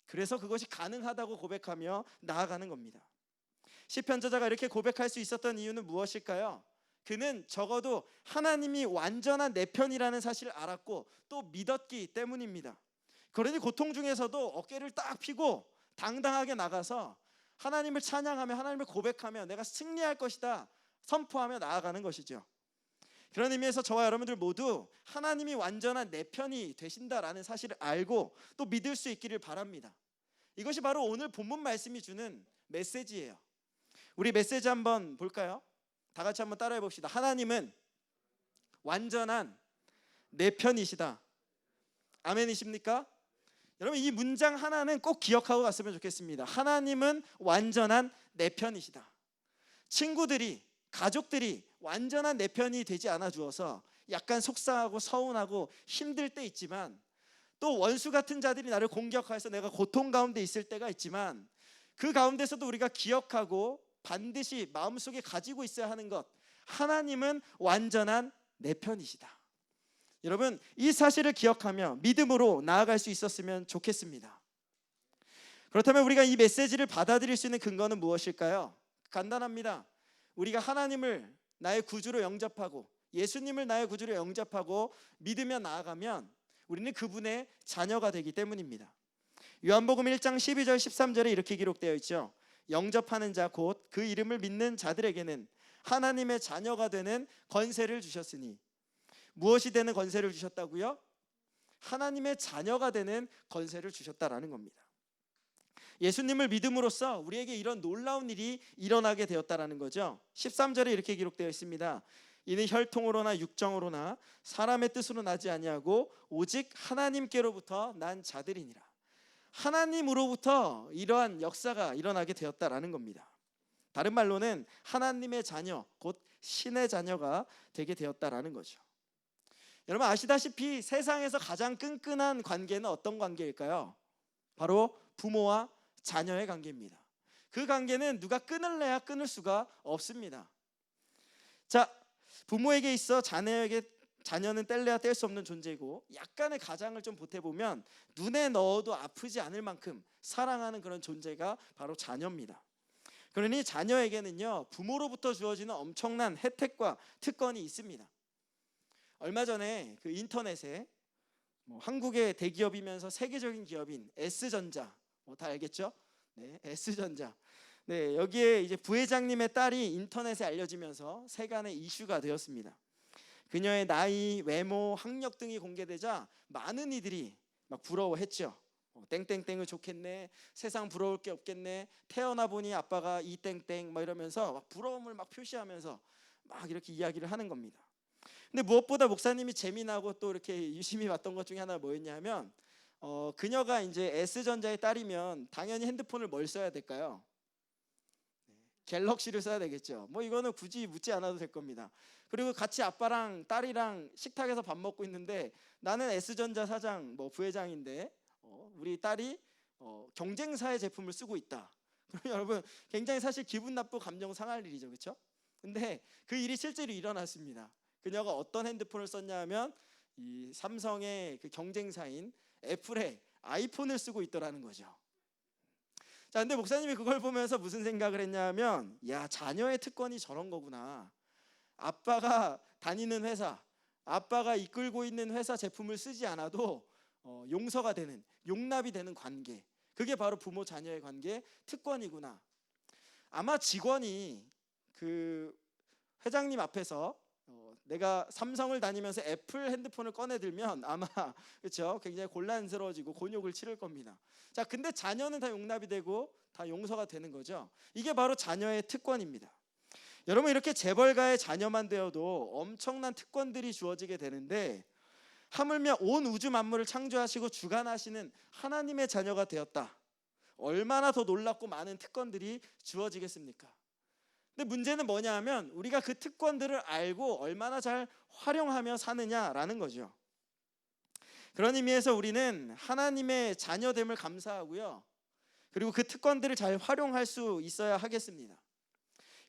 그래서 그것이 가능하다고 고백하며 나아가는 겁니다. 시편 저자가 이렇게 고백할 수 있었던 이유는 무엇일까요? 그는 적어도 하나님이 완전한 내 편이라는 사실을 알았고 또 믿었기 때문입니다. 그러니 고통 중에서도 어깨를 딱 펴고 당당하게 나가서 하나님을 찬양하며 하나님을 고백하며 내가 승리할 것이다 선포하며 나아가는 것이죠. 그런 의미에서 저와 여러분들 모두 하나님이 완전한 내 편이 되신다라는 사실을 알고 또 믿을 수 있기를 바랍니다. 이것이 바로 오늘 본문 말씀이 주는 메시지예요. 우리 메시지 한번 볼까요? 다 같이 한번 따라해 봅시다. 하나님은 완전한 내 편이시다. 아멘이십니까? 여러분 이 문장 하나는 꼭 기억하고 갔으면 좋겠습니다. 하나님은 완전한 내 편이시다. 친구들이, 가족들이 완전한 내 편이 되지 않아 주어서 약간 속상하고 서운하고 힘들 때 있지만, 또 원수 같은 자들이 나를 공격해서 내가 고통 가운데 있을 때가 있지만, 그 가운데서도 우리가 기억하고 반드시 마음속에 가지고 있어야 하는 것, 하나님은 완전한 내 편이시다. 여러분 이 사실을 기억하며 믿음으로 나아갈 수 있었으면 좋겠습니다. 그렇다면 우리가 이 메시지를 받아들일 수 있는 근거는 무엇일까요? 간단합니다. 우리가 하나님을 나의 구주로 영접하고 예수님을 나의 구주로 영접하고 믿으며 나아가면 우리는 그분의 자녀가 되기 때문입니다. 요한복음 1장 12절 13절에 이렇게 기록되어 있죠. 영접하는 자 곧 그 이름을 믿는 자들에게는 하나님의 자녀가 되는 권세를 주셨으니. 무엇이 되는 권세를 주셨다고요? 하나님의 자녀가 되는 권세를 주셨다라는 겁니다. 예수님을 믿음으로써 우리에게 이런 놀라운 일이 일어나게 되었다라는 거죠. 13절에 이렇게 기록되어 있습니다. 이는 혈통으로나 육정으로나 사람의 뜻으로 나지 아니하고 오직 하나님께로부터 난 자들이니라. 하나님으로부터 이러한 역사가 일어나게 되었다라는 겁니다. 다른 말로는 하나님의 자녀, 곧 신의 자녀가 되게 되었다라는 거죠. 여러분 아시다시피 세상에서 가장 끈끈한 관계는 어떤 관계일까요? 바로 부모와 자녀의 관계입니다. 그 관계는 누가 끊을래야 끊을 수가 없습니다. 자, 부모에게 있어 자녀는 뗄래야 뗄 수 없는 존재이고, 약간의 가장을 좀 보태보면 눈에 넣어도 아프지 않을 만큼 사랑하는 그런 존재가 바로 자녀입니다. 그러니 자녀에게는요 부모로부터 주어지는 엄청난 혜택과 특권이 있습니다. 얼마 전에 그 인터넷에 한국의 대기업이면서 세계적인 기업인 S전자, 다 알겠죠? 네, S전자. 네, 여기에 이제 부회장님의 딸이 인터넷에 알려지면서 세간의 이슈가 되었습니다. 그녀의 나이, 외모, 학력 등이 공개되자 많은 이들이 막 부러워했죠. 땡땡땡을 좋겠네, 세상 부러울 게 없겠네, 태어나 보니 아빠가 이 땡땡 막 이러면서 막 부러움을 막 표시하면서 막 이렇게 이야기를 하는 겁니다. 근데 무엇보다 목사님이 재미나고 또 이렇게 유심히 봤던 것 중에 하나가 뭐였냐면, 그녀가 이제 S전자의 딸이면 당연히 핸드폰을 뭘 써야 될까요? 갤럭시를 써야 되겠죠. 이거는 굳이 묻지 않아도 될 겁니다. 그리고 같이 아빠랑 딸이랑 식탁에서 밥 먹고 있는데, 나는 S전자 사장 부회장인데 우리 딸이 경쟁사의 제품을 쓰고 있다. 그러면 여러분 굉장히 사실 기분 나쁘고 감정 상할 일이죠, 그렇죠? 근데 그 일이 실제로 일어났습니다. 그녀가 어떤 핸드폰을 썼냐 하면 이 삼성의 그 경쟁사인 애플의 아이폰을 쓰고 있더라는 거죠. 자, 근데 목사님이 그걸 보면서 무슨 생각을 했냐면, 야, 자녀의 특권이 저런 거구나. 아빠가 다니는 회사, 아빠가 이끌고 있는 회사 제품을 쓰지 않아도 용서가 되는, 용납이 되는 관계, 그게 바로 부모 자녀의 관계 특권이구나. 아마 직원이 그 회장님 앞에서 내가 삼성을 다니면서 애플 핸드폰을 꺼내 들면 아마 그렇죠, 굉장히 곤란스러워지고 곤욕을 치를 겁니다. 자, 근데 자녀는 다 용납이 되고 다 용서가 되는 거죠. 이게 바로 자녀의 특권입니다. 여러분 이렇게 재벌가의 자녀만 되어도 엄청난 특권들이 주어지게 되는데, 하물며 온 우주 만물을 창조하시고 주관하시는 하나님의 자녀가 되었다. 얼마나 더 놀랍고 많은 특권들이 주어지겠습니까? 근데 문제는 뭐냐 하면 우리가 그 특권들을 알고 얼마나 잘 활용하며 사느냐라는 거죠. 그런 의미에서 우리는 하나님의 자녀됨을 감사하고요, 그리고 그 특권들을 잘 활용할 수 있어야 하겠습니다.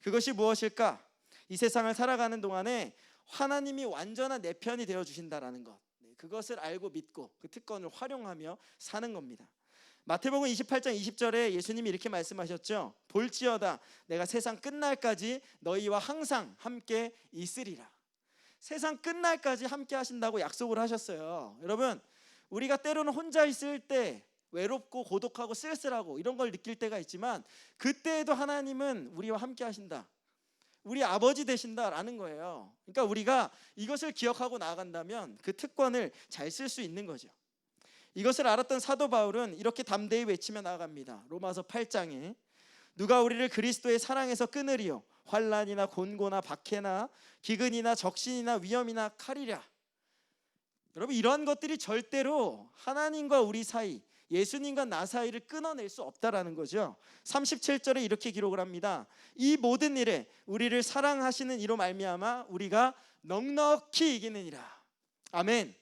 그것이 무엇일까? 이 세상을 살아가는 동안에 하나님이 완전한 내 편이 되어 주신다라는 것, 그것을 알고 믿고 그 특권을 활용하며 사는 겁니다. 마태복음 28장 20절에 예수님이 이렇게 말씀하셨죠. 볼지어다 내가 세상 끝날까지 너희와 항상 함께 있으리라. 세상 끝날까지 함께 하신다고 약속을 하셨어요. 여러분 우리가 때로는 혼자 있을 때 외롭고 고독하고 쓸쓸하고 이런 걸 느낄 때가 있지만, 그때에도 하나님은 우리와 함께 하신다, 우리 아버지 되신다라는 거예요. 그러니까 우리가 이것을 기억하고 나아간다면 그 특권을 잘 쓸 수 있는 거죠. 이것을 알았던 사도 바울은 이렇게 담대히 외치며 나아갑니다. 로마서 8장에 누가 우리를 그리스도의 사랑에서 끊으리요, 환난이나 곤고나 박해나 기근이나 적신이나 위험이나 칼이랴. 여러분, 이러한 것들이 절대로 하나님과 우리 사이, 예수님과 나 사이를 끊어낼 수 없다라는 거죠. 37절에 이렇게 기록을 합니다. 이 모든 일에 우리를 사랑하시는 이로 말미암아 우리가 넉넉히 이기느니라. 아멘.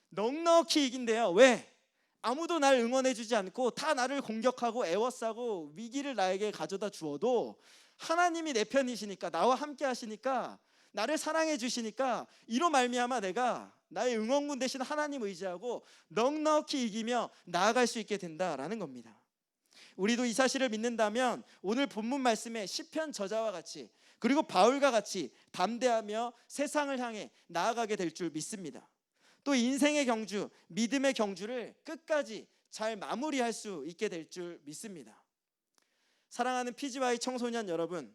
넉넉히 이긴대요. 왜? 아무도 날 응원해 주지 않고 다 나를 공격하고 애워싸고 위기를 나에게 가져다 주어도 하나님이 내 편이시니까, 나와 함께 하시니까, 나를 사랑해 주시니까 이로 말미암아 내가 나의 응원군 대신 하나님 의지하고 넉넉히 이기며 나아갈 수 있게 된다라는 겁니다. 우리도 이 사실을 믿는다면 오늘 본문 말씀에 시편 저자와 같이, 그리고 바울과 같이 담대하며 세상을 향해 나아가게 될 줄 믿습니다. 또 인생의 경주, 믿음의 경주를 끝까지 잘 마무리할 수 있게 될 줄 믿습니다. 사랑하는 PGY 청소년 여러분,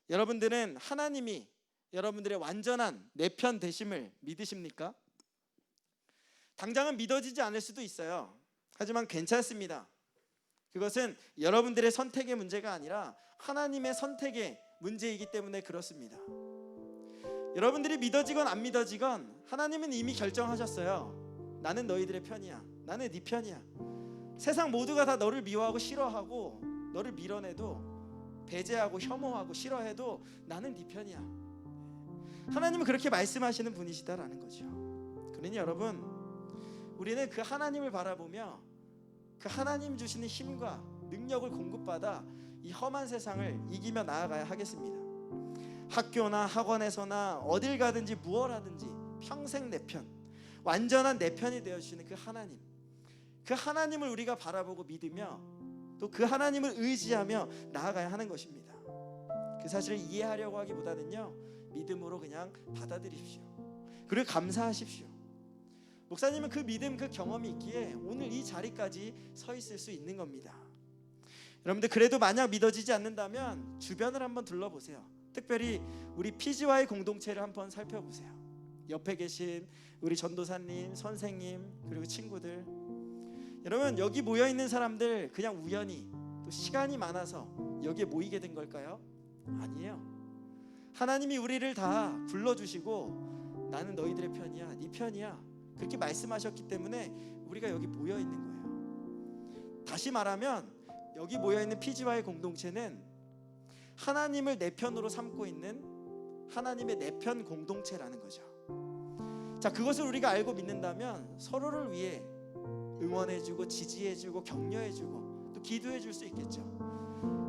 여러분들은 하나님이 여러분들의 완전한 내 편 되심을 믿으십니까? 당장은 믿어지지 않을 수도 있어요. 하지만 괜찮습니다. 그것은 여러분들의 선택의 문제가 아니라 하나님의 선택의 문제이기 때문에 그렇습니다. 여러분들이 믿어지건 안 믿어지건 하나님은 이미 결정하셨어요. 나는 너희들의 편이야. 나는 네 편이야. 세상 모두가 다 너를 미워하고 싫어하고 너를 밀어내도, 배제하고 혐오하고 싫어해도 나는 네 편이야. 하나님은 그렇게 말씀하시는 분이시다라는 거죠. 그러니 여러분, 우리는 그 하나님을 바라보며 그 하나님 주시는 힘과 능력을 공급받아 이 험한 세상을 이기며 나아가야 하겠습니다. 학교나 학원에서나 어딜 가든지 무엇 하든지 평생 내 편, 완전한 내 편이 되어주시는 그 하나님, 그 하나님을 우리가 바라보고 믿으며 또 그 하나님을 의지하며 나아가야 하는 것입니다. 그 사실을 이해하려고 하기보다는요, 믿음으로 그냥 받아들이십시오. 그리고 감사하십시오. 목사님은 그 믿음, 그 경험이 있기에 오늘 이 자리까지 서 있을 수 있는 겁니다. 여러분들, 그래도 만약 믿어지지 않는다면 주변을 한번 둘러보세요. 특별히 우리 PGY 공동체를 한번 살펴보세요. 옆에 계신 우리 전도사님, 선생님, 그리고 친구들, 여러분, 여기 모여있는 사람들 그냥 우연히 또 시간이 많아서 여기에 모이게 된 걸까요? 아니에요. 하나님이 우리를 다 불러주시고 나는 너희들의 편이야, 네 편이야, 그렇게 말씀하셨기 때문에 우리가 여기 모여있는 거예요. 다시 말하면 여기 모여있는 PGY 공동체는 하나님을 내 편으로 삼고 있는 하나님의 내 편 공동체라는 거죠. 자, 그것을 우리가 알고 믿는다면 서로를 위해 응원해주고 지지해주고 격려해주고 또 기도해줄 수 있겠죠.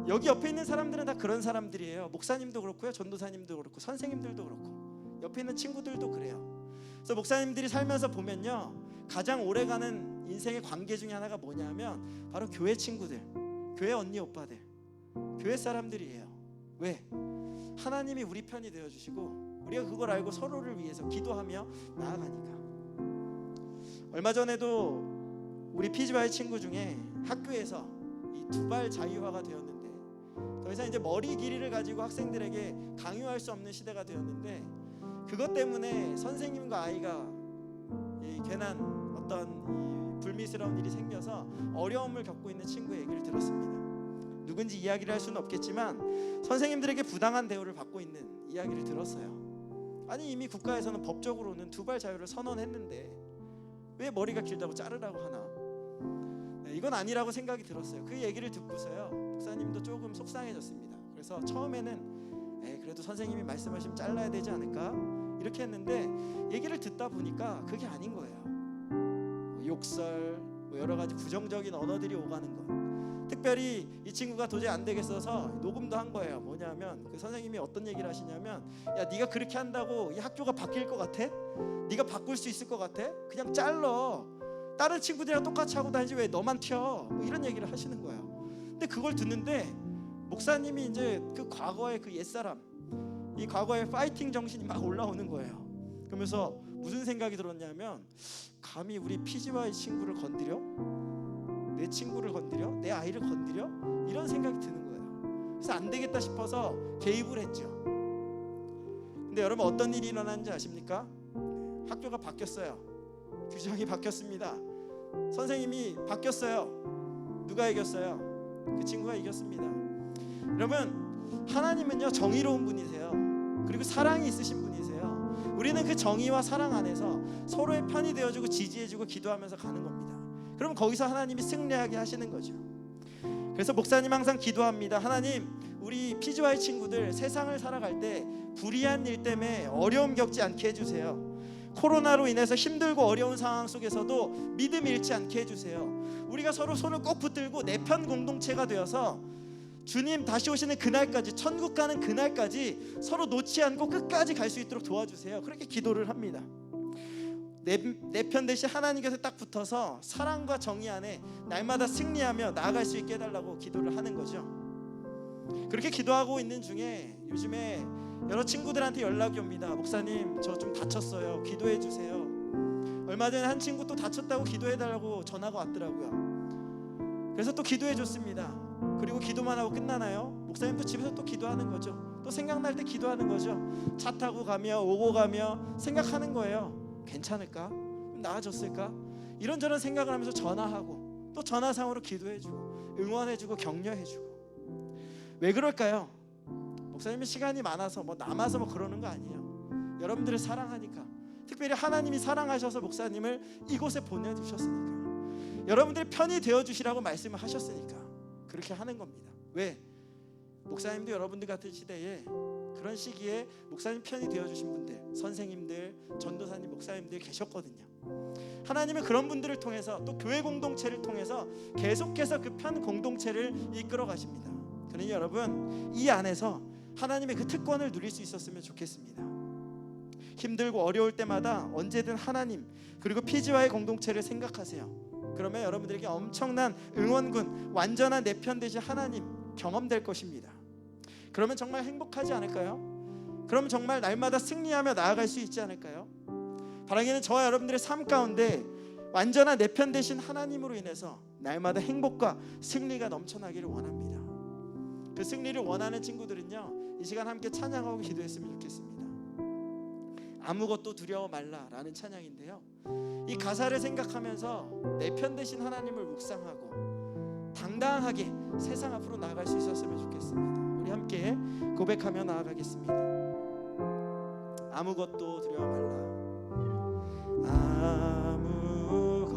여기 옆에 있는 사람들은 다 그런 사람들이에요. 목사님도 그렇고요, 전도사님도 그렇고, 선생님들도 그렇고, 옆에 있는 친구들도 그래요. 그래서 목사님들이 살면서 보면요, 가장 오래가는 인생의 관계 중에 하나가 뭐냐면 바로 교회 친구들, 교회 언니 오빠들, 교회 사람들이에요. 왜? 하나님이 우리 편이 되어주시고 우리가 그걸 알고 서로를 위해서 기도하며 나아가니까. 얼마 전에도 우리 PGY 친구 중에 학교에서 이 두발 자유화가 되었는데, 더 이상 이제 머리 길이를 가지고 학생들에게 강요할 수 없는 시대가 되었는데, 그것 때문에 선생님과 아이가 이 괜한 어떤 이 불미스러운 일이 생겨서 어려움을 겪고 있는 친구의 얘기를 들었습니다. 누군지 이야기를 할 수는 없겠지만 선생님들에게 부당한 대우를 받고 있는 이야기를 들었어요. 아니, 이미 국가에서는 법적으로는 두발 자유를 선언했는데 왜 머리가 길다고 자르라고 하나? 네, 이건 아니라고 생각이 들었어요. 그 얘기를 듣고서요, 목사님도 조금 속상해졌습니다. 그래서 처음에는 그래도 선생님이 말씀하시면 잘라야 되지 않을까? 이렇게 했는데 얘기를 듣다 보니까 그게 아닌 거예요. 욕설, 여러 가지 부정적인 언어들이 오가는 것. 특별히 이 친구가 도저히 안 되겠어서 녹음도 한 거예요. 뭐냐면 그 선생님이 어떤 얘기를 하시냐면, 야, 네가 그렇게 한다고 이 학교가 바뀔 것 같아? 네가 바꿀 수 있을 것 같아? 그냥 잘러. 다른 친구들이랑 똑같이 하고 다니지 왜 너만 튀어? 뭐 이런 얘기를 하시는 거예요. 근데 그걸 듣는데 목사님이 이제 그 과거의 그 옛사람, 이 과거의 파이팅 정신이 막 올라오는 거예요. 그러면서 무슨 생각이 들었냐면, 감히 우리 PGY 친구를 건드려? 내 친구를 건드려? 내 아이를 건드려? 이런 생각이 드는 거예요. 그래서 안 되겠다 싶어서 개입을 했죠. 근데 여러분, 어떤 일이 일어났는지 아십니까? 학교가 바뀌었어요. 규정이 바뀌었습니다. 선생님이 바뀌었어요. 누가 이겼어요? 그 친구가 이겼습니다. 여러분, 하나님은요 정의로운 분이세요. 그리고 사랑이 있으신 분이세요. 우리는 그 정의와 사랑 안에서 서로의 편이 되어주고 지지해주고 기도하면서 가는 겁니다. 그럼 거기서 하나님이 승리하게 하시는 거죠. 그래서 목사님 항상 기도합니다. 하나님, 우리 PGY 친구들 세상을 살아갈 때 불의한 일 때문에 어려움 겪지 않게 해주세요. 코로나로 인해서 힘들고 어려운 상황 속에서도 믿음 잃지 않게 해주세요. 우리가 서로 손을 꼭 붙들고 내 편 공동체가 되어서 주님 다시 오시는 그날까지, 천국 가는 그날까지 서로 놓지 않고 끝까지 갈 수 있도록 도와주세요. 그렇게 기도를 합니다. 내 편 대신 하나님께서 딱 붙어서 사랑과 정의 안에 날마다 승리하며 나아갈 수 있게 해달라고 기도를 하는 거죠. 그렇게 기도하고 있는 중에 요즘에 여러 친구들한테 연락이 옵니다. 목사님, 저 좀 다쳤어요. 기도해 주세요. 얼마 전에 한 친구 또 다쳤다고 기도해달라고 전화가 왔더라고요. 그래서 또 기도해 줬습니다. 그리고 기도만 하고 끝나나요? 목사님 또 집에서 또 기도하는 거죠. 또 생각날 때 기도하는 거죠. 차 타고 가며 오고 가며 생각하는 거예요. 괜찮을까? 나아졌을까? 이런저런 생각을 하면서 전화하고 또 전화상으로 기도해주고 응원해주고 격려해주고. 왜 그럴까요? 목사님의 시간이 많아서 남아서 그러는 거 아니에요. 여러분들을 사랑하니까. 특별히 하나님이 사랑하셔서 목사님을 이곳에 보내주셨으니까, 여러분들의 편이 되어주시라고 말씀을 하셨으니까 그렇게 하는 겁니다. 왜? 목사님도 여러분들 같은 시대에 그런 시기에 목사님 편이 되어주신 분들, 선생님들, 전도사님, 목사님들 계셨거든요. 하나님은 그런 분들을 통해서 또 교회 공동체를 통해서 계속해서 그 편 공동체를 이끌어 가십니다. 그러니 여러분, 이 안에서 하나님의 그 특권을 누릴 수 있었으면 좋겠습니다. 힘들고 어려울 때마다 언제든 하나님 그리고 PGY 공동체를 생각하세요. 그러면 여러분들에게 엄청난 응원군, 완전한 내 편 되신 하나님 경험될 것입니다. 그러면 정말 행복하지 않을까요? 그러면 정말 날마다 승리하며 나아갈 수 있지 않을까요? 바라기는 저와 여러분들의 삶 가운데 완전한 내 편 되신 하나님으로 인해서 날마다 행복과 승리가 넘쳐나기를 원합니다. 그 승리를 원하는 친구들은요, 이 시간 함께 찬양하고 기도했으면 좋겠습니다. 아무것도 두려워 말라라는 찬양인데요, 이 가사를 생각하면서 내 편 되신 하나님을 묵상하고 당당하게 세상 앞으로 나아갈 수 있었으면 좋겠습니다. 우리 함께 고백하며 나아가겠습니다. 아무것도 두려워 말라.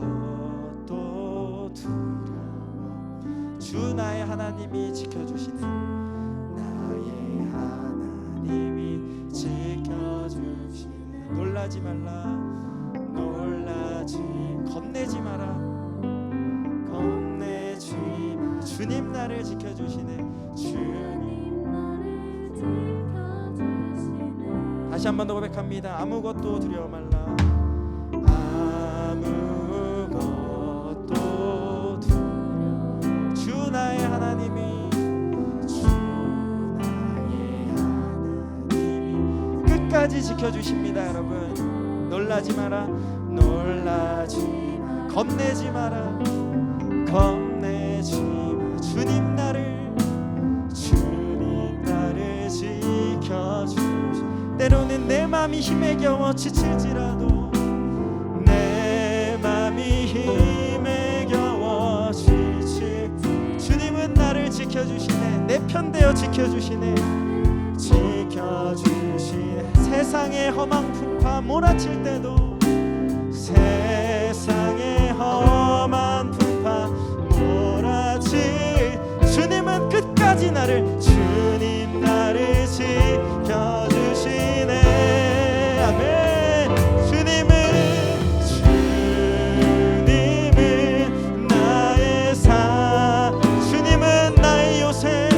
아무것도 두려워, 주 나의 하나님이 지켜주시네. 나의 하나님이 지켜주시네. 놀라지 말라, 놀라지, 겁내지 마라, 겁내지 마. 주님 나를 지켜주시네. 주님 나를 지켜주시네. 다시 한 번 더 고백합니다. 아무것도 두려워 말라. 아무것도 두려워, 주 나의 하나님이, 주 나의 하나님이 끝까지 지켜주십니다. 여러분, 놀라지 마라, 놀라지 마, 겁내지 마라, 겁내지 마. 주님 나를 지켜주시. 때로는 내 맘이 힘에 겨워 지칠지라도, 내 맘이 힘에 겨워 지칠, 주님은 나를 지켜주시네. 내 편 되어 지켜주시네. 지켜주시네. 세상의 험한 풍파 몰아칠 때도, 세상의 험한 풍파 몰아칠, 주님은 끝까지 나를, 주님 나를 지켜주시네. 아멘. 주님은 나의 사, 주님은 나의 요새,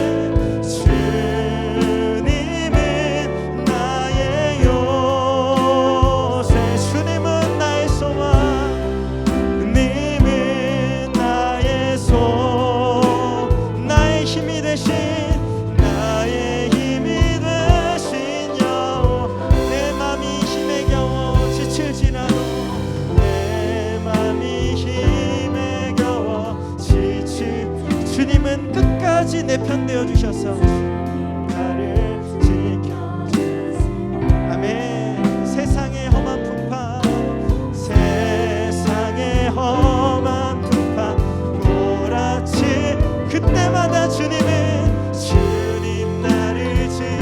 주님은 나의 요새, 주님은 나의 소망, 주님은 나의 소, 나의 힘이 되신, 나의 힘이 되신 여호와. 내 맘이 힘에 겨워 지칠지라도, 내 맘이 힘에 겨워 지칠, 주님은 끝까지 내 편 되어 주셔서 나를 지켜주시네. 아멘. 세상의 험한 풍파, 세상의 험한 풍파 몰아칠 그때마다 주님은, 주님 나를 지켜주시네.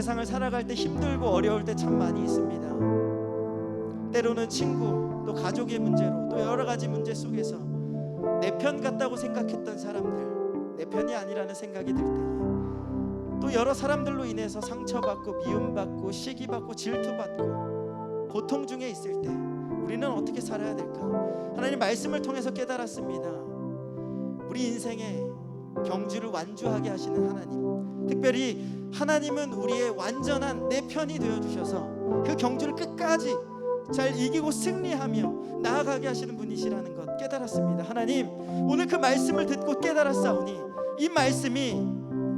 세상을 살아갈 때 힘들고 어려울 때 참 많이 있습니다. 때로는 친구, 또 가족의 문제로, 또 여러 가지 문제 속에서 내 편 같다고 생각했던 사람들, 내 편이 아니라는 생각이 들 때에, 또 여러 사람들로 인해서 상처받고 미움받고 시기받고 질투받고 고통 중에 있을 때 우리는 어떻게 살아야 될까? 하나님 말씀을 통해서 깨달았습니다. 우리 인생의 경주를 완주하게 하시는 하나님, 특별히 하나님은 우리의 완전한 내 편이 되어주셔서 그 경주를 끝까지 잘 이기고 승리하며 나아가게 하시는 분이시라는 것 깨달았습니다. 하나님, 오늘 그 말씀을 듣고 깨달았사오니 이 말씀이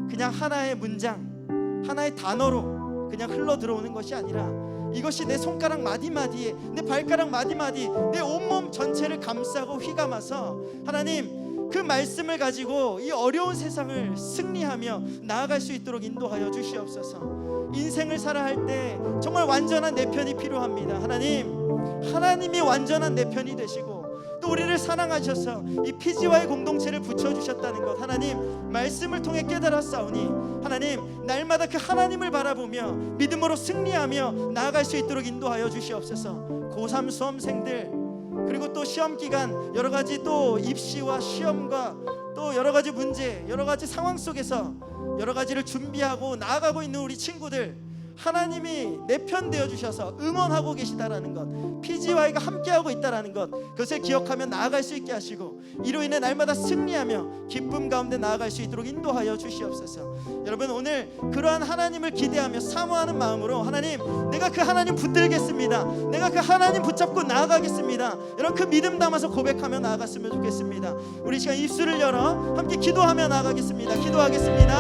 그냥 하나의 문장, 하나의 단어로 그냥 흘러 들어오는 것이 아니라 이것이 내 손가락 마디마디에, 내 발가락 마디마디, 내 온몸 전체를 감싸고 휘감아서 하나님 그 말씀을 가지고 이 어려운 세상을 승리하며 나아갈 수 있도록 인도하여 주시옵소서. 인생을 살아야 할 때 정말 완전한 내 편이 필요합니다. 하나님이 완전한 내 편이 되시고 또 우리를 사랑하셔서 이 피지와의 공동체를 붙여주셨다는 것 하나님 말씀을 통해 깨달았사오니 하나님 날마다 그 하나님을 바라보며 믿음으로 승리하며 나아갈 수 있도록 인도하여 주시옵소서. 고3 수험생들, 그리고 또 시험 기간 여러 가지 또 입시와 시험과 또 여러 가지 문제, 여러 가지 상황 속에서 여러 가지를 준비하고 나아가고 있는 우리 친구들, 하나님이 내 편 되어 주셔서 응원하고 계시다라는 것, PGY가 함께하고 있다라는 것, 그것을 기억하며 나아갈 수 있게 하시고 이로 인해 날마다 승리하며 기쁨 가운데 나아갈 수 있도록 인도하여 주시옵소서. 여러분, 오늘 그러한 하나님을 기대하며 사모하는 마음으로 하나님, 내가 그 하나님 붙들겠습니다, 내가 그 하나님 붙잡고 나아가겠습니다, 이런 그 믿음 담아서 고백하며 나아갔으면 좋겠습니다. 우리 시간 입술을 열어 함께 기도하며 나아가겠습니다. 기도하겠습니다.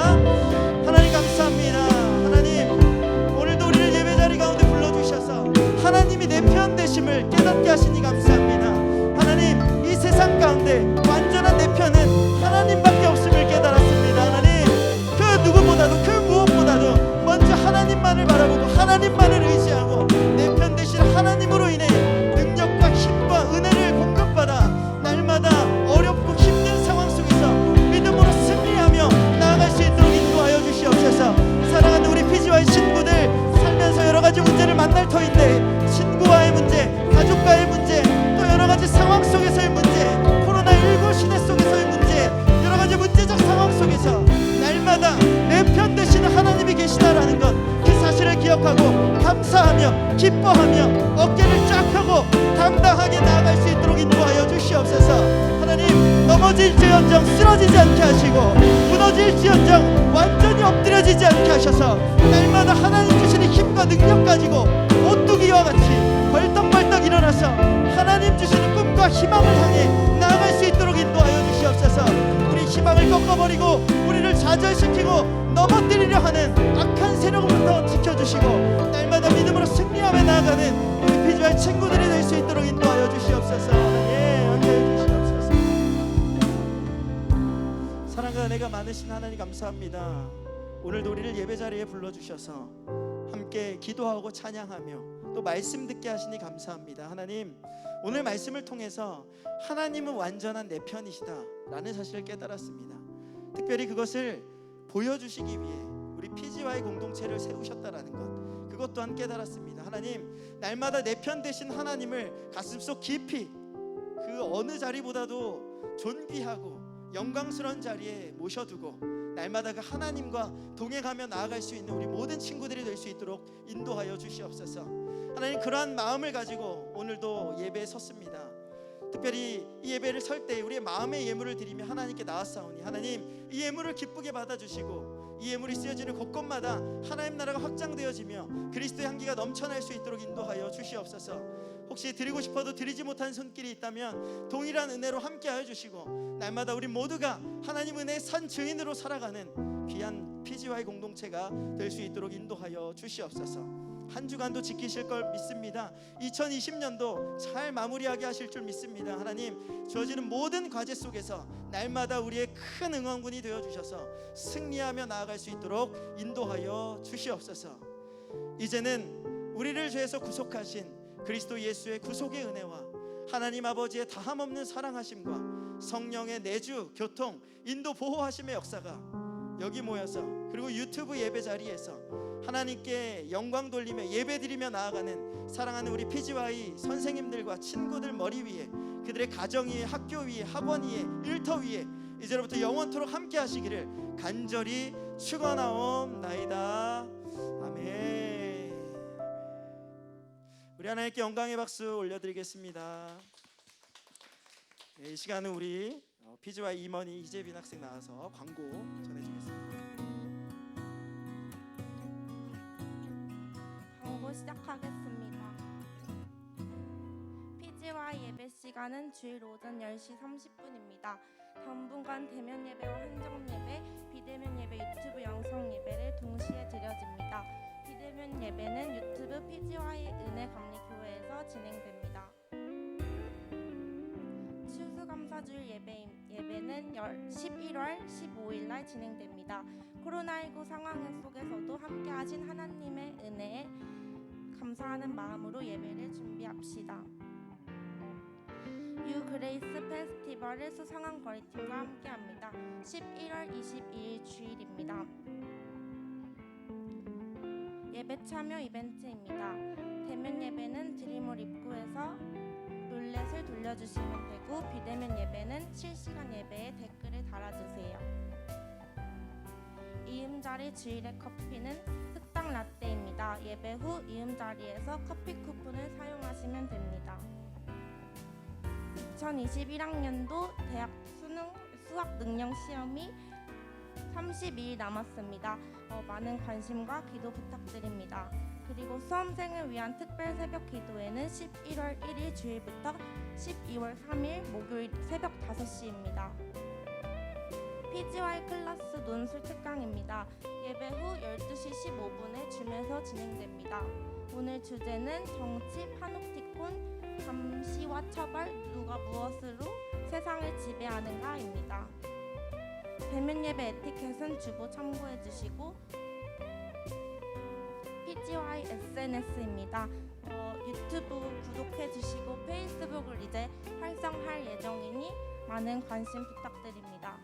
하나님 감사합니다. 하나님 오늘도 우리를 예배자리 가운데 불러주셔서 하나님이 내 편 되심을 깨닫게 하시니 감사합니다. 하나님, 이 세상 가운데 완전한 내 편은 하나님밖에 없음을 깨달았습니다. 하나님, 그 누구보다도 그 무엇보다도 먼저 하나님만을 바라보고 하나님만을 의지하고 내 편 되신 하나님으로 인해 능력과 힘과 은혜를 공급받아 날마다 어렵고 힘든 상황 속에서 믿음으로 승리하며 나아갈 수 있도록 인도하여 주시옵소서. 사랑하는 우리 PGY 친구들, 살면서 여러 가지 문제를 만날 터인데 친구와의 문제, 가족과의 문제, 또 여러 가지 상황 속에서의 문제, 코로나19 시대 속에서의 문제, 여러 가지 문제적 상황 속에서 날마다 내 편 되시는 하나님이 계시다라는 것, 그 사실을 기억하고 감사하며 기뻐하며 어깨를 쫙 펴고 당당하게 나아갈 수 있도록 인도하여 주시옵소서. 하나님, 넘어질지언정 쓰러지지 않게 하시고 무너질지언정 완전히 엎드려지지 않게 하셔서 날마다 하나님 주시는 힘과 능력 가지고 오뚜기와 같이 벌떡벌떡 일어나서 하나님 주시는 꿈과 희망을 향해 나아갈 수 있도록 인도하여 주시옵소서. 우리 희망을 꺾어버리고 우리를 좌절시키고 넘어뜨리려 하는 악한 세력으로부터 지켜주시고 날마다 믿음으로 승리하며 나아가는 우리 PGY 친구들이 될 수 있도록 인도하여 주시옵소서. 예, 함께해 주시옵소서. 사랑과 은혜가 많으신 하나님 감사합니다. 오늘도 우리를 예배자리에 불러주셔서 함께 기도하고 찬양하며 또 말씀 듣게 하시니 감사합니다. 하나님, 오늘 말씀을 통해서 하나님은 완전한 내 편이시다 라는 사실을 깨달았습니다. 특별히 그것을 보여주시기 위해 우리 PGY 공동체를 세우셨다라는 것, 그것 또한 깨달았습니다. 하나님, 날마다 내 편 되신 하나님을 가슴속 깊이 그 어느 자리보다도 존귀하고 영광스러운 자리에 모셔두고 날마다 그 하나님과 동행하며 나아갈 수 있는 우리 모든 친구들이 될 수 있도록 인도하여 주시옵소서. 하나님, 그러한 마음을 가지고 오늘도 예배에 섰습니다. 특별히 이 예배를 설 때 우리의 마음의 예물을 드리며 하나님께 나왔사오니 하나님, 이 예물을 기쁘게 받아주시고 이 예물이 쓰여지는 곳곳마다 하나님 나라가 확장되어지며 그리스도의 향기가 넘쳐날 수 있도록 인도하여 주시옵소서. 혹시 드리고 싶어도 드리지 못한 손길이 있다면 동일한 은혜로 함께하여 주시고 날마다 우리 모두가 하나님 은혜의 산 증인으로 살아가는 귀한 PGY 공동체가 될 수 있도록 인도하여 주시옵소서. 한 주간도 지키실 걸 믿습니다. 2020년도 잘 마무리하게 하실 줄 믿습니다. 하나님, 주어지는 모든 과제 속에서 날마다 우리의 큰 응원군이 되어주셔서 승리하며 나아갈 수 있도록 인도하여 주시옵소서. 이제는 우리를 죄에서 구속하신 그리스도 예수의 구속의 은혜와 하나님 아버지의 다함없는 사랑하심과 성령의 내주, 교통, 인도, 보호하심의 역사가 여기 모여서 그리고 유튜브 예배 자리에서 하나님께 영광 돌리며 예배드리며 나아가는 사랑하는 우리 PGY 선생님들과 친구들 머리 위에, 그들의 가정 위에, 학교 위에, 학원 위에, 일터 위에 이제로부터 영원토록 함께 하시기를 간절히 축원하옵나이다. 아멘. 우리 하나님께 영광의 박수 올려드리겠습니다. 네, 이 시간은 우리 PGY 임원이 이재빈 학생 나와서 광고 전해주겠습니다. 광고 시작하겠습니다. PGY 예배 시간은 주일 오전 10시 30분입니다. 당분간 대면 예배와 한정 예배, 비대면 예배, 유튜브 영상 예배를 동시에 드려집니다. 비대면 예배는 유튜브 PGY 은혜 감리교회에서 진행됩니다. 추수감사주일 예배는 11월 15일 날 진행됩니다. 코로나19 상황 속에서도 함께하신 하나님의 은혜에 감사하는 마음으로 예배를 준비합시다. 유 그레이스 페스티벌을 수상한 거리팀과 함께합니다. 11월 22일 주일입니다. 예배 참여 이벤트입니다. 대면 예배는 드림홀 입구에서 룰렛을 돌려주시면 되고, 비대면 예배는 실시간 예배에 댓글을 달아주세요. 이음자리 주일의 커피는 흑당 라떼입니다. 예배 후 이음자리에서 커피 쿠폰을 사용하시면 됩니다. 2021학년도 대학 수학 능력 시험이 32일 남았습니다. 많은 관심과 기도 부탁드립니다. 그리고 수험생을 위한 특별 새벽 기도회는 11월 1일 주일부터 12월 3일 목요일 새벽 5시입니다. PGY 클래스 논술 특강입니다. 예배 후 12시 15분에 줌에서 진행됩니다. 오늘 주제는 정치, 파놉티콘, 감시와 처벌, 누가 무엇으로 세상을 지배하는가입니다. 대면 예배 에티켓은 주보 참고해 주시고, PGY SNS입니다. 유튜브 구독해 주시고 페이스북을 이제 활성화할 예정이니 많은 관심 부탁드립니다.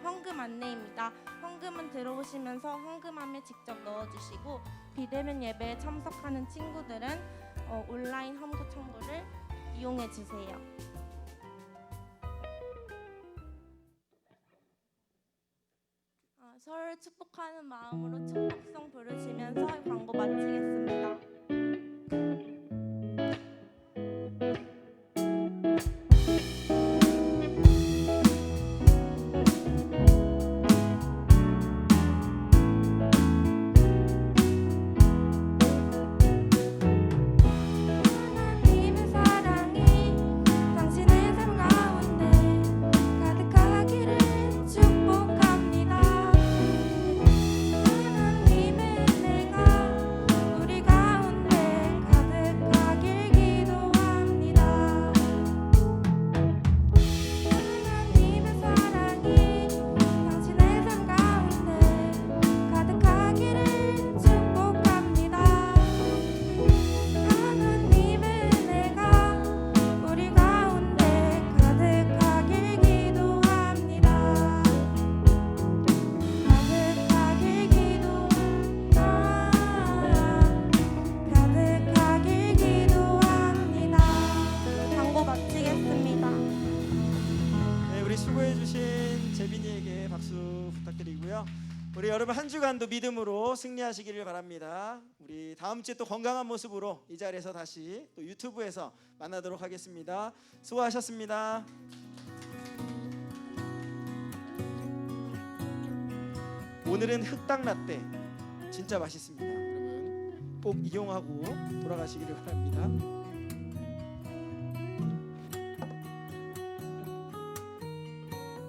헌금 안내입니다. 헌금은 들어오시면서 헌금함에 직접 넣어주시고, 비대면 예배에 참석하는 친구들은 온라인 헌금 창구를 이용해 주세요. 서로를 축복하는 마음으로 축복성 부르시면서 광고 마치겠습니다. 수고해주신 재빈이에게 박수 부탁드리고요. 우리 여러분 한 주간도 믿음으로 승리하시기를 바랍니다. 우리 다음 주에 또 건강한 모습으로 이 자리에서 다시 또 유튜브에서 만나도록 하겠습니다. 수고하셨습니다. 오늘은 흑당 라떼 진짜 맛있습니다. 여러분 꼭 이용하고 돌아가시기를 바랍니다.